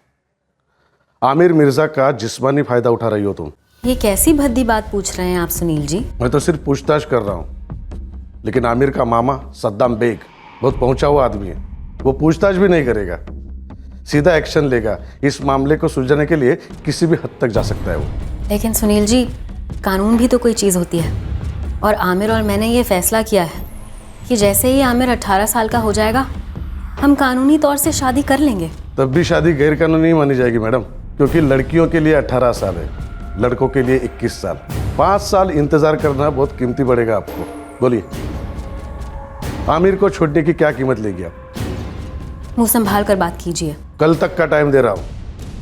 आमिर मिर्जा का जिस्मानी फायदा उठा रही हो तुम। ये कैसी भद्दी बात पूछ रहे हैं आप सुनील जी? मैं तो सिर्फ पूछताछ कर रहा हूँ, लेकिन आमिर का मामा सद्दाम बेग बहुत पहुंचा हुआ आदमी है। वो पूछताछ भी नहीं करेगा, सीधा एक्शन लेगा। इस मामले को सुलझाने के लिए किसी भी हद तक जा सकता है वो। लेकिन सुनील जी, कानून भी तो कोई चीज़ होती है, और आमिर और मैंने ये फैसला किया है कि जैसे ही आमिर 18 साल का हो जाएगा हम कानूनी तौर से शादी कर लेंगे। तब भी शादी गैर कानूनी मानी जाएगी मैडम, क्योंकि लड़कियों के लिए 18 साल है, लड़कों के लिए 21 साल। 5 साल इंतजार करना बहुत कीमती पड़ेगा आपको। बोलिए, आमिर को छोड़ने की क्या कीमत लेगी आप? मुंह संभाल कर बात कीजिए। कल तक का टाइम दे रहा हूँ,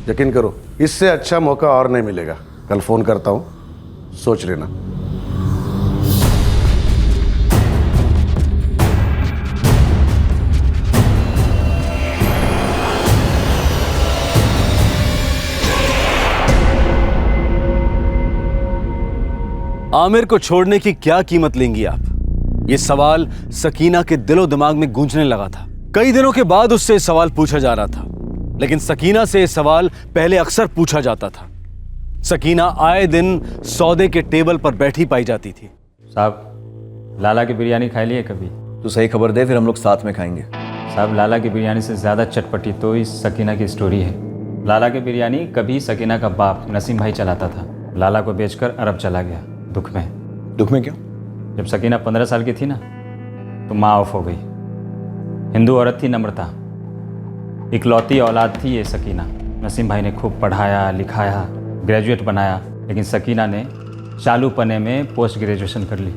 यकीन करो इससे अच्छा मौका और नहीं मिलेगा। कल फोन करता हूँ, सोच लेना। आमिर को छोड़ने की क्या कीमत लेंगी आप? ये सवाल सकीना के दिलो दिमाग में गूंजने लगा था। कई दिनों के बाद उससे ये सवाल पूछा जा रहा था, लेकिन सकीना से ये सवाल पहले अक्सर पूछा जाता था। सकीना आए दिन सौदे के टेबल पर बैठी पाई जाती थी। साहब, लाला की बिरयानी खाई लिए कभी? तो सही खबर दे, फिर हम लोग साथ में खाएंगे। साहब, लाला की बिरयानी से ज़्यादा चटपटी तो इस सकीना की स्टोरी है। लाला की बिरयानी कभी सकीना का बाप नसीम भाई चलाता था। लाला को बेचकर अरब चला गया, दुख में। दुख में क्यों? जब सकीना 15 साल की थी ना, तो माँ ऑफ हो गई। हिंदू औरत थी नम्रता, इकलौती औलाद थी ये सकीना। नसीम भाई ने खूब पढ़ाया लिखाया, ग्रेजुएट बनाया, लेकिन सकीना ने चालू पने में पोस्ट ग्रेजुएशन कर ली।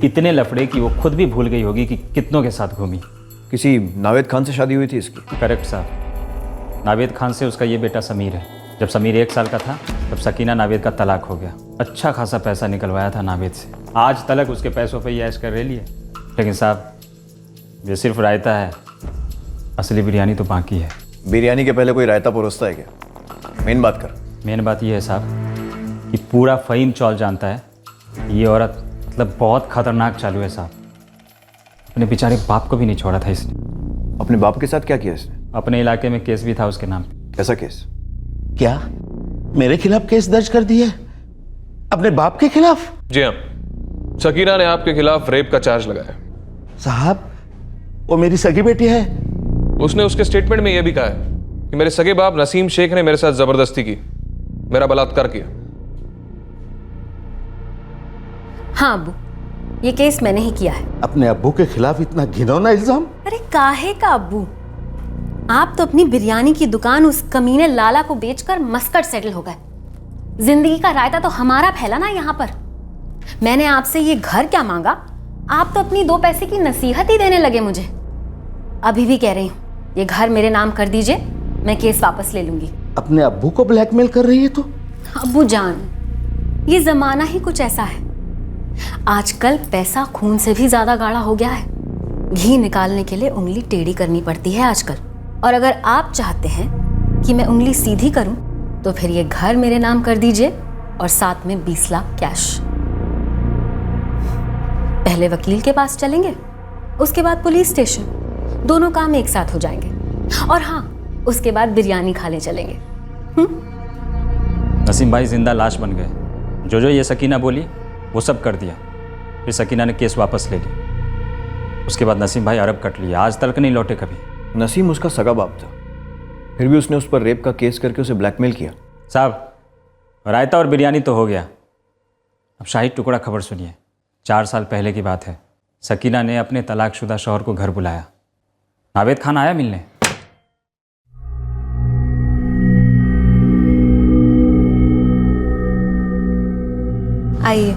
इतने लफड़े कि वो खुद भी भूल गई होगी कि कितनों के साथ घूमी। किसी नावेद खान से शादी हुई थी इसकी? करेक्ट साहब, नावेद खान से उसका ये बेटा समीर है। जब समीर 1 साल का था तब सकीना नावेद का तलाक हो गया। अच्छा खासा पैसा निकलवाया था नावेद से, आज तलक उसके पैसों पे ऐश कर रही है। लेकिन साहब, ये सिर्फ रायता है, असली बिरयानी तो बाकी है। बिरयानी के पहले कोई रायता परोसता है क्या? मेन बात कर। मेन बात यह है साहब कि पूरा फ़हीम चौल जानता है ये औरत मतलब बहुत खतरनाक चालू है साहब। अपने बेचारे बाप को भी नहीं छोड़ा था इसने। अपने बाप के साथ क्या किया इसने? अपने इलाके में केस भी था उसके नाम पे। कैसा केस? क्या मेरे खिलाफ केस दर्ज कर दिया है? अपने बाप के खिलाफ? जी हाँ, सकीना ने आपके खिलाफ रेप का चार्ज लगाया। साहब, वो मेरी सगी बेटी है। उसने उसके स्टेटमेंट में यह भी कहा है कि मेरे सगे बाप नसीम शेख ने मेरे साथ जबरदस्ती की, मेरा बलात्कार किया। हाँ अब्बू, ये केस मैंने ही किया है। अपने अब्बू के खिलाफ इतना घिनौना इल्जाम? अरे काहे का अब्बू, आप तो अपनी बिरयानी की दुकान उस कमीने लाला को बेचकर मस्कट सेटल हो गए। जिंदगी का रायता तो हमारा फैला ना यहाँ पर। मैंने आपसे ये घर क्या मांगा, आप तो अपनी 2 पैसे की नसीहत ही देने लगे मुझे। अभी भी कह रही हूँ, ये घर मेरे नाम कर दीजिए, मैं केस वापस ले लूंगी। अपने अब्बू को ब्लैकमेल कर रही है तो? अब्बू जान, ये जमाना ही कुछ ऐसा है। आजकल पैसा खून से भी ज्यादा गाढ़ा हो गया है। घी निकालने के लिए उंगली टेढ़ी करनी पड़ती है आजकल। और अगर आप चाहते हैं कि मैं उंगली सीधी करूं, तो फिर ये घर मेरे नाम कर दीजिए और साथ में 20 लाख कैश। पहले वकील के पास चलेंगे, उसके बाद पुलिस स्टेशन, दोनों काम एक साथ हो जाएंगे। और हाँ, उसके बाद बिरयानी खाने चलेंगे। नसीम भाई जिंदा लाश बन गए। जो ये सकीना बोली वो सब कर दिया। फिर सकीना ने केस वापस ले लिया। उसके बाद नसीम भाई अरब कट लिया, आज तक नहीं लौटे कभी। नसीम उसका सगा बाप था, फिर भी उसने उस पर रेप का केस करके उसे ब्लैकमेल किया। साहब, रायता और बिरयानी तो हो गया, अब शाही टुकड़ा खबर सुनिए। 4 साल पहले की बात है। सकीना ने अपने तलाकशुदा शौहर को घर बुलाया। नावेद खान आया मिलने। आइए।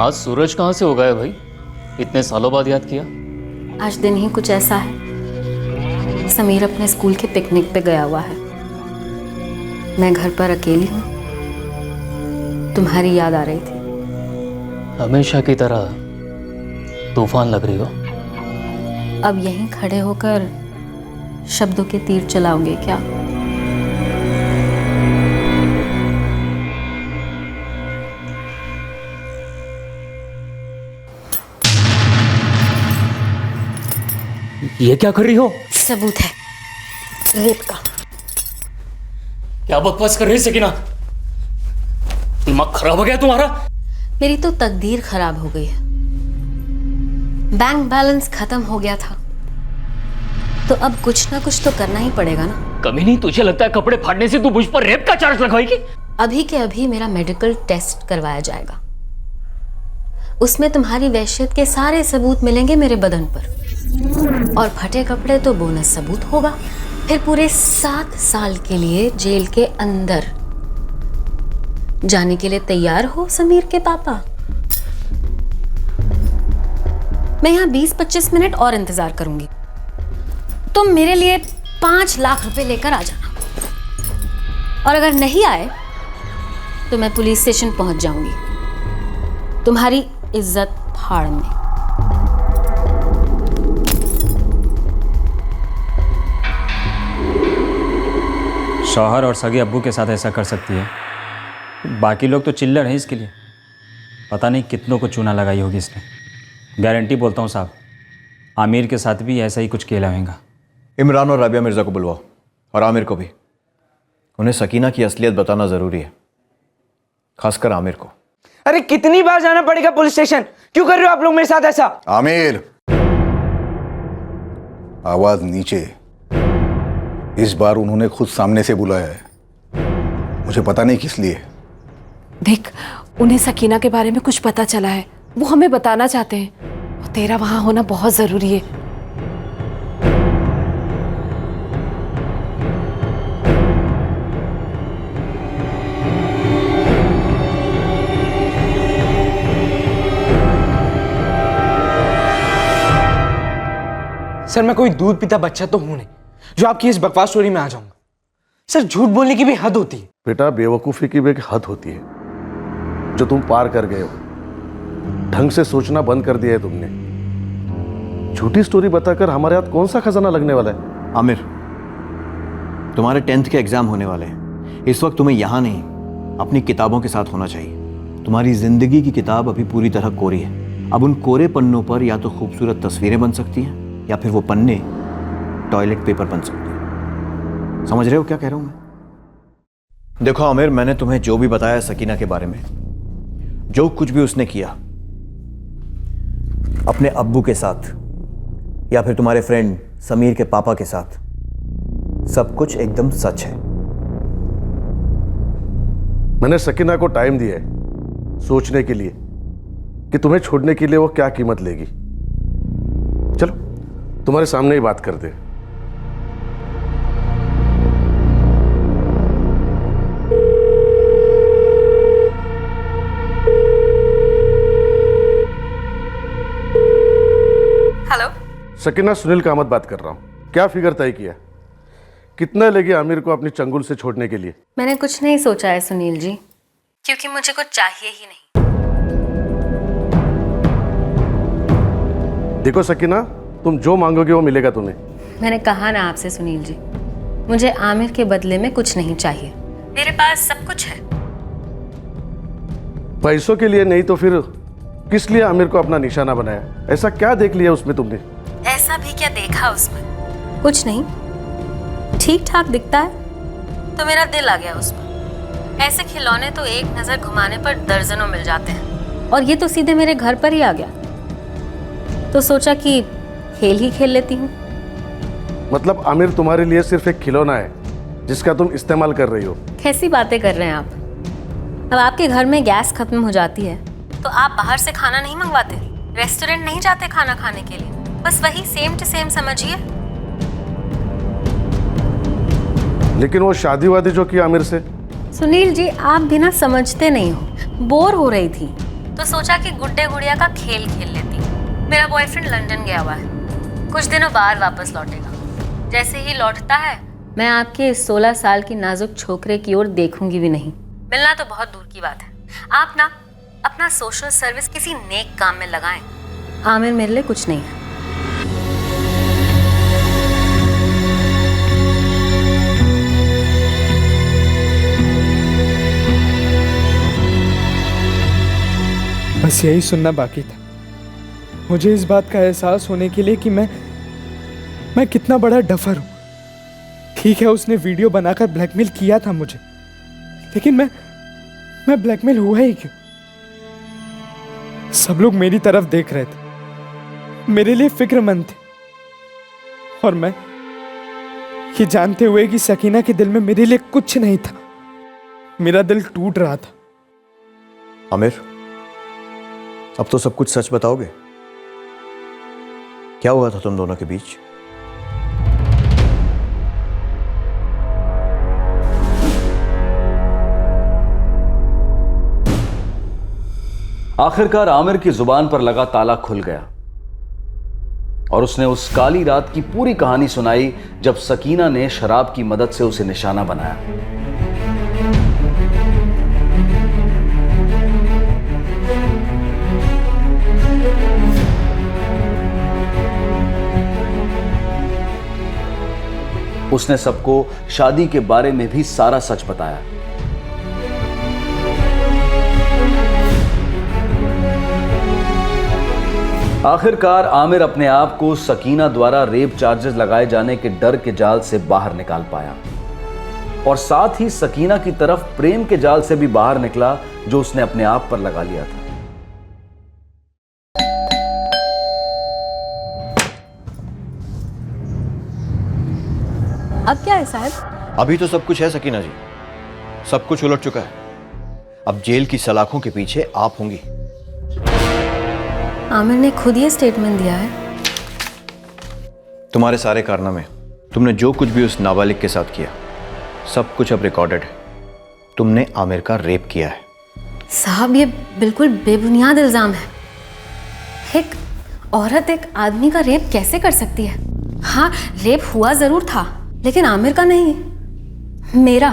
आज सूरज कहाँ से उगा है भाई? इतने सालों बाद याद किया? आज दिन ही कुछ ऐसा है। समीर अपने स्कूल के पिकनिक पे गया हुआ है। मैं घर पर अकेली हूँ। तुम्हारी याद आ रही थी। हमेशा की तरह तूफान लग रही हो। अब यहीं खड़े होकर शब्दों के तीर चलाओगे क्या? ये क्या कर रही हो? सबूत है रेप का। क्या बकवास कर रही है सकीना? दिमाग खराब हो गया तुम्हारा? मेरी तो तकदीर खराब हो गई है। बैंक बैलेंस खत्म हो गया था, तो अब कुछ ना कुछ तो करना ही पड़ेगा ना। कभी नहीं तुझे लगता है कपड़े फाड़ने से तू मुझ पर रेप का चार्ज लगवाएगी? अभी के अभी मेरा मेडिकल टेस्ट करवाया जाएगा। उसमें तुम्हारी वहशत के सारे सबूत मिलेंगे मेरे बदन पर, और फटे कपड़े तो बोनस सबूत होगा। फिर पूरे 7 साल के लिए जेल के अंदर जाने के लिए तैयार हो समीर के पापा? मैं यहाँ 20-25 मिनट और इंतजार करूंगी। तुम मेरे लिए 5 लाख रुपए लेकर आ जाना, और अगर नहीं आए तो मैं पुलिस स्टेशन पहुंच जाऊंगी तुम्हारी इज्जत फाड़ने। शौहर और सगे अब्बू के साथ ऐसा कर सकती है, बाकी लोग तो चिल्लर हैं इसके लिए। पता नहीं कितनों को चूना लगाई होगी इसने। गारंटी बोलता हूँ साहब, आमिर के साथ भी ऐसा ही कुछ खेला होगा। इमरान और राबिया मिर्ज़ा को बुलवाओ, और आमिर को भी। उन्हें सकीना की असलियत बताना ज़रूरी है, खासकर आमिर को। अरे कितनी बार जाना पड़ेगा पुलिस स्टेशन? क्यों कर रहे हो आप लोग मेरे साथ ऐसा? आमिर, आवाज नीचे। इस बार उन्होंने खुद सामने से बुलाया है, मुझे पता नहीं किस लिए। देख, उन्हें सकीना के बारे में कुछ पता चला है, वो हमें बताना चाहते हैं, और तेरा वहां होना बहुत जरूरी है। सर, मैं कोई दूध पीता बच्चा तो हूं नहीं जो आपकी इस बकवास स्टोरी में आ जाऊंगा। सर, झूठ बोलने की भी हद होती है। बेटा, बेवकूफ़ी की भी एक हद होती है जो तुम पार कर गए हो। ढंग से सोचना बंद कर दिया है तुमने। झूठी स्टोरी बताकर हमारे हाथ कौन सा खजाना लगने वाला है? आमिर, तुम्हारे 10th के एग्जाम होने वाले हैं। इस वक्त तुम्हें यहाँ नहीं, अपनी किताबों के साथ होना चाहिए। तुम्हारी जिंदगी की किताब अभी पूरी तरह कोरी है। अब उन कोरे पन्नों पर या तो खूबसूरत तस्वीरें बन सकती हैं, या फिर वो पन्ने टॉयलेट पेपर बन सकते हैं। समझ रहे हो क्या कह रहा हूं मैं? देखो आमिर, मैंने तुम्हें जो भी बताया सकीना के बारे में, जो कुछ भी उसने किया अपने अब्बू के साथ या फिर तुम्हारे फ्रेंड समीर के पापा के साथ, सब कुछ एकदम सच है। मैंने सकीना को टाइम दिया है सोचने के लिए कि तुम्हें छोड़ने के लिए वो क्या कीमत लेगी। चलो, तुम्हारे सामने ही बात करते हैं। हेलो सकीना, सुनील कामत बात कर रहा हूं। क्या फिगर तय किया? कितना लगे आमिर को अपनी चंगुल से छोड़ने के लिए? मैंने कुछ नहीं सोचा है सुनील जी, क्योंकि मुझे कुछ चाहिए ही नहीं। देखो सकीना, तुम जो मांगोगे वो मिलेगा तुम्हें। मैंने कहा ना आपसे सुनील जी, मुझे आमिर के बदले में कुछ नहीं चाहिए। मेरे पास सब कुछ है। पैसों के लिए नहीं तो फिर किस लिए आमिर को अपना निशाना बनाया? ऐसा क्या देख लिया उसमें तुमने? ऐसा भी क्या देखा उसमें? कुछ नहीं, ठीक ठाक दिखता है तो मेरा दिल आ गया उस पर। ऐसे खिलौने तो एक नजर घुमाने पर दर्जनों मिल जाते हैं, और ये तो सीधे मेरे घर पर ही आ गया, तो सोचा कि खेल ही खेल लेती हूँ। मतलब आमिर तुम्हारे लिए सिर्फ एक खिलौना है जिसका तुम इस्तेमाल कर रही हो? कैसी बातें कर रहे हैं आप? अब आपके घर में गैस खत्म हो जाती है तो आप बाहर से खाना नहीं मंगवाते, रेस्टोरेंट नहीं जाते खाना खाने के लिए। बस वही सेम टू सेम समझिए। लेकिन वो शादी वादी जो की आमिर से। सुनील जी, आप भी ना समझते नहीं हो। बोर हो रही थी तो सोचा कि गुड्डे गुड़िया का खेल खेल लेती। मेरा बॉयफ्रेंड लंदन गया हुआ है, कुछ दिनों बाद वापस लौटेगा। जैसे ही लौटता है, मैं आपके इस 16 साल की नाजुक छोकरे की ओर देखूंगी भी नहीं। मिलना तो बहुत दूर की बात है। आप ना अपना सोशल सर्विस किसी नेक काम में लगाएं। आमिर मेरे लिए कुछ नहीं है। बस यही सुनना बाकी था। मुझे इस बात का एहसास होने के लिए कि मैं कितना बड़ा डफर हूं। ठीक है, उसने वीडियो बनाकर ब्लैकमेल किया था मुझे, लेकिन मैं ब्लैकमेल हुआ ही क्यों? सब लोग मेरी तरफ देख रहे थे, मेरे लिए फिक्रमंद थे, और मैं ये जानते हुए कि सकीना के दिल में मेरे लिए कुछ नहीं था, मेरा दिल टूट रहा था। आमिर, अब तो सब कुछ सच बताओगे? क्या हुआ था तुम दोनों के बीच? आखिरकार आमिर की जुबान पर लगा ताला खुल गया और उसने उस काली रात की पूरी कहानी सुनाई जब सकीना ने शराब की मदद से उसे निशाना बनाया। उसने सबको शादी के बारे में भी सारा सच बताया। आखिरकार आमिर अपने आप को सकीना द्वारा रेप चार्जेस लगाए जाने के डर के जाल से बाहर निकाल पाया और साथ ही सकीना की तरफ प्रेम के जाल से भी बाहर निकला जो उसने अपने आप पर लगा लिया था। अब क्या है साहब? अभी तो सब कुछ है सकीना जी, सब कुछ उलट चुका है। अब जेल की सलाखों के पीछे आप होंगी। आमिर ने खुद ये स्टेटमेंट दिया है। तुम्हारे सारे कारनामे, तुमने जो कुछ भी उस नाबालिग के साथ किया, सब कुछ अब रिकॉर्डेड है। तुमने आमिर का रेप किया है। साहब ये बिल्कुल बेबुनियाद इल्जाम है। एक औरत एक आदमी का रेप कैसे कर सकती है? हाँ, रेप हुआ जरूर था लेकिन आमिर का नहीं, मेरा।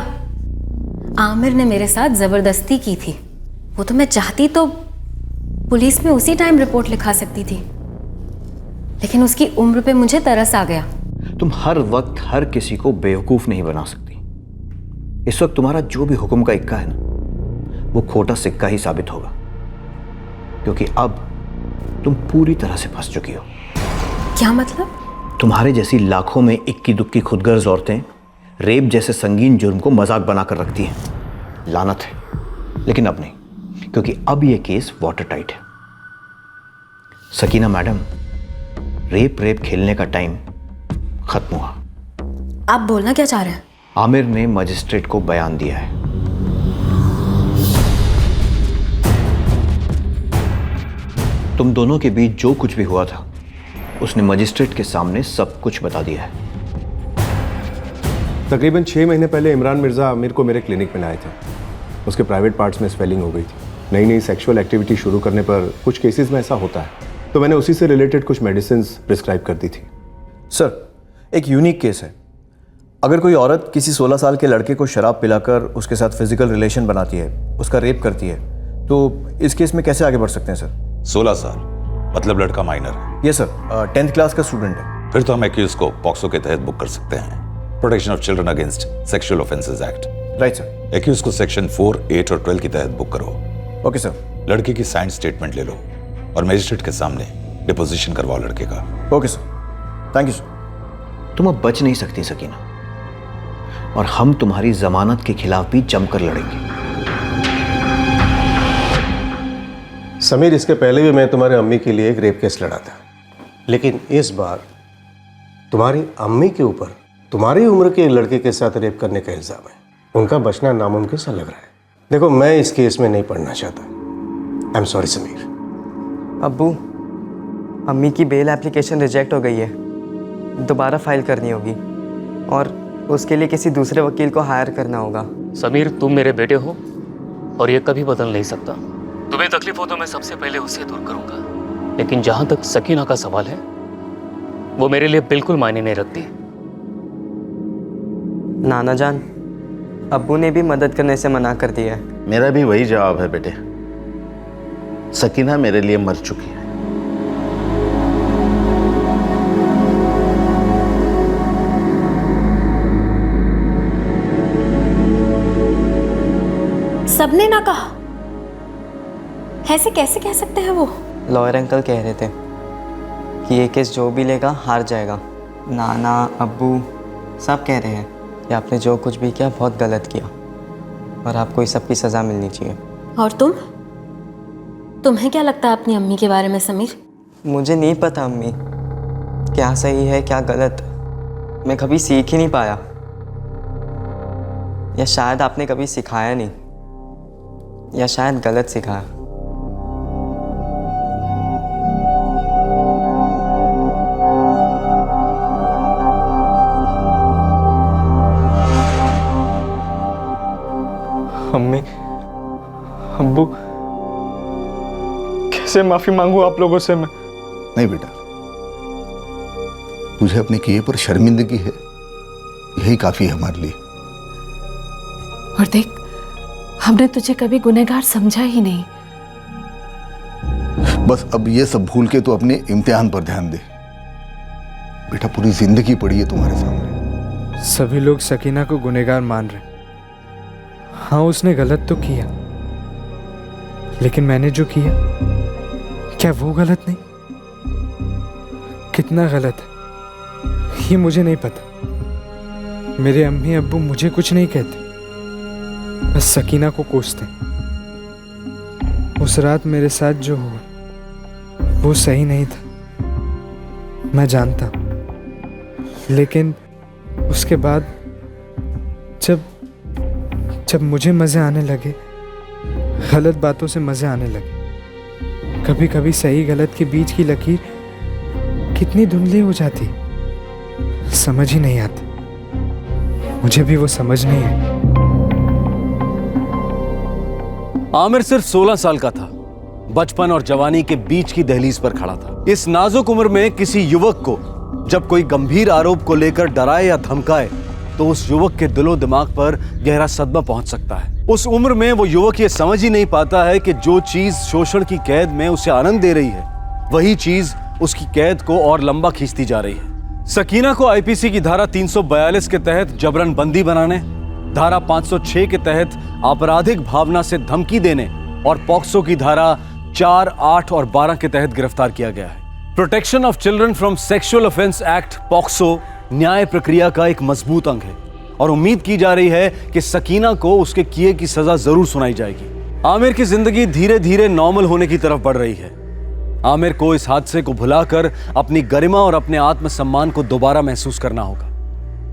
आमिर ने मेरे साथ जबरदस्ती की थी। वो तो मैं चाहती तो पुलिस में उसी टाइम रिपोर्ट लिखा सकती थी, लेकिन उसकी उम्र पे मुझे तरस आ गया। तुम हर वक्त हर किसी को बेवकूफ नहीं बना सकती। इस वक्त तुम्हारा जो भी हुक्म का इक्का है ना, वो खोटा सिक्का ही साबित होगा, क्योंकि अब तुम पूरी तरह से फंस चुकी हो। क्या मतलब? तुम्हारे जैसी लाखों में इक्की दुक्की खुदगर्ज औरतें रेप जैसे संगीन जुर्म को मजाक बनाकर रखती हैं। लानत है, लेकिन अब नहीं, क्योंकि अब यह केस वाटर टाइट है। सकीना मैडम, रेप खेलने का टाइम खत्म हुआ। आप बोलना क्या चाह रहे हैं? आमिर ने मजिस्ट्रेट को बयान दिया है। तुम दोनों के बीच जो कुछ भी हुआ था, उसने मजिस्ट्रेट के सामने सब कुछ बता दिया है। तकरीबन 6 महीने पहले इमरान मिर्ज़ा आमिर को मेरे क्लिनिक में लाए थे। उसके प्राइवेट पार्ट्स में स्वेलिंग हो गई थी। नई नई सेक्सुअल एक्टिविटी शुरू करने पर कुछ केसेस में ऐसा होता है, तो मैंने उसी से रिलेटेड कुछ मेडिसिन प्रिस्क्राइब कर दी थी। सर, एक यूनिक केस है। अगर कोई औरत किसी 16 साल के लड़के को शराब पिलाकर उसके साथ फिजिकल रिलेशन बनाती है, उसका रेप करती है, तो इस केस में कैसे आगे बढ़ सकते हैं सर? 16 साल मतलब लड़का माइनर है? ये सर 10th क्लास का स्टूडेंट है। फिर तो हम एक्यूज को पॉक्सो के तहत बुक कर सकते हैं, protection of children against sexual offences act. Right sir. Accused को सेक्शन 4, 8 और 12 के तहत बुक करो। Okay sir. लड़के की साइन स्टेटमेंट ले लो और मजिस्ट्रेट के सामने डिपोजिशन करवाओ लड़के का। Okay sir, thank you sir. तुम अब बच नहीं सकती सकीना, और हम तुम्हारी जमानत के खिलाफ भी जमकर लड़ेंगे। समीर, इसके पहले भी मैं तुम्हारी अम्मी के लिए एक रेप केस लड़ा था, लेकिन इस बार तुम्हारी अम्मी के ऊपर तुम्हारी उम्र के लड़के के साथ रेप करने का इल्जाम है। उनका बचना नामुमकिन सा लग रहा है। देखो, मैं इस केस में नहीं पढ़ना चाहता। I am sorry Sameer. अब्बू, अम्मी की बेल एप्लीकेशन रिजेक्ट हो गई है, दोबारा फाइल करनी होगी और उसके लिए किसी दूसरे वकील को हायर करना होगा। समीर, तुम मेरे बेटे हो और ये कभी बदल नहीं सकता। तुम्हें तकलीफ हो तो मैं सबसे पहले उसे दूर करूंगा, लेकिन जहां तक सकीना का सवाल है, वो मेरे लिए बिल्कुल मायने नहीं रखती। नाना जान, अब्बू ने भी मदद करने से मना कर दिया है। मेरा भी वही जवाब है बेटे। सकीना मेरे लिए मर चुकी है। सबने ना कहा, ऐसे कैसे कह सकते हैं वो? लॉयर अंकल कह रहे थे कि ये केस जो भी लेगा हार जाएगा। नाना, अब्बू सब कह रहे हैं कि आपने जो कुछ भी किया बहुत गलत किया और आपको इस सब की सज़ा मिलनी चाहिए। और तुम्हें क्या लगता है अपनी अम्मी के बारे में समीर? मुझे नहीं पता अम्मी, क्या सही है क्या गलत, मैं कभी सीख ही नहीं पाया। या शायद आपने कभी सिखाया नहीं, या शायद गलत सिखाया। अम्मी, अब्बू, कैसे माफी मांगू आप लोगों से मैं? नहीं बेटा, तुझे अपने किए पर शर्मिंदगी है, यही काफी है हमारे लिए। और देख, हमने तुझे कभी गुनहगार समझा ही नहीं। बस अब ये सब भूल के तो अपने इम्तिहान पर ध्यान दे बेटा, पूरी जिंदगी पड़ी है तुम्हारे सामने। सभी लोग सकीना को गुनहगार मान रहे। हाँ, उसने गलत तो किया, लेकिन मैंने जो किया, क्या वो गलत नहीं? कितना गलत है ये मुझे नहीं पता। मेरे अम्मी अब्बू मुझे कुछ नहीं कहते, बस सकीना को कोसते। उस रात मेरे साथ जो हुआ वो सही नहीं था, मैं जानता हूं। लेकिन उसके बाद जब मुझे मज़े आने लगे, गलत बातों से मज़े आने लगे, कभी कभी सही गलत के बीच की लकीर कितनी धुंधली हो जाती, समझ ही नहीं आती। मुझे भी वो समझ नहीं है। आमिर सिर्फ 16 साल का था, बचपन और जवानी के बीच की दहलीज पर खड़ा था। इस नाजुक उम्र में किसी युवक को जब कोई गंभीर आरोप को लेकर डराए या धमकाए तो उस युवक के दिलो दिमाग पर गहरा सदमा पहुंच सकता है। उस उम्र में वो युवक ये समझ ही नहीं पाता है कि जो चीज शोषण की कैद में उसे आनंद दे रही है, वही चीज उसकी कैद को और लंबा खींचती जा रही है। सकीना को आईपीसी की धारा 342 के तहत जबरन बंदी बनाने, धारा 506 के तहत आपराधिक भावना से धमकी देने और पॉक्सो की धारा 4, 8 और 12 के तहत गिरफ्तार किया गया है। Protection of children from sexual offence act POCSO न्याय प्रक्रिया का एक मजबूत अंग है और उम्मीद की जा रही है कि सकीना को उसके किए की सजा जरूर सुनाई जाएगी। आमिर की जिंदगी धीरे धीरे नॉर्मल होने की तरफ बढ़ रही है। आमिर को इस हादसे को भुलाकर अपनी गरिमा और अपने आत्मसम्मान को दोबारा महसूस करना होगा।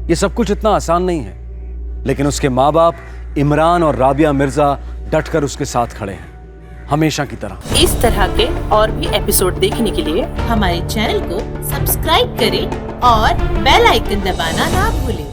यह सब कुछ इतना आसान नहीं है, लेकिन उसके माँ बाप इमरान और राबिया मिर्जा डटकर उसके साथ खड़े हैं, हमेशा की तरह। इस तरह के और भी एपिसोड देखने के लिए हमारे चैनल को सब्सक्राइब करें और बेल आइकन दबाना ना भूलें।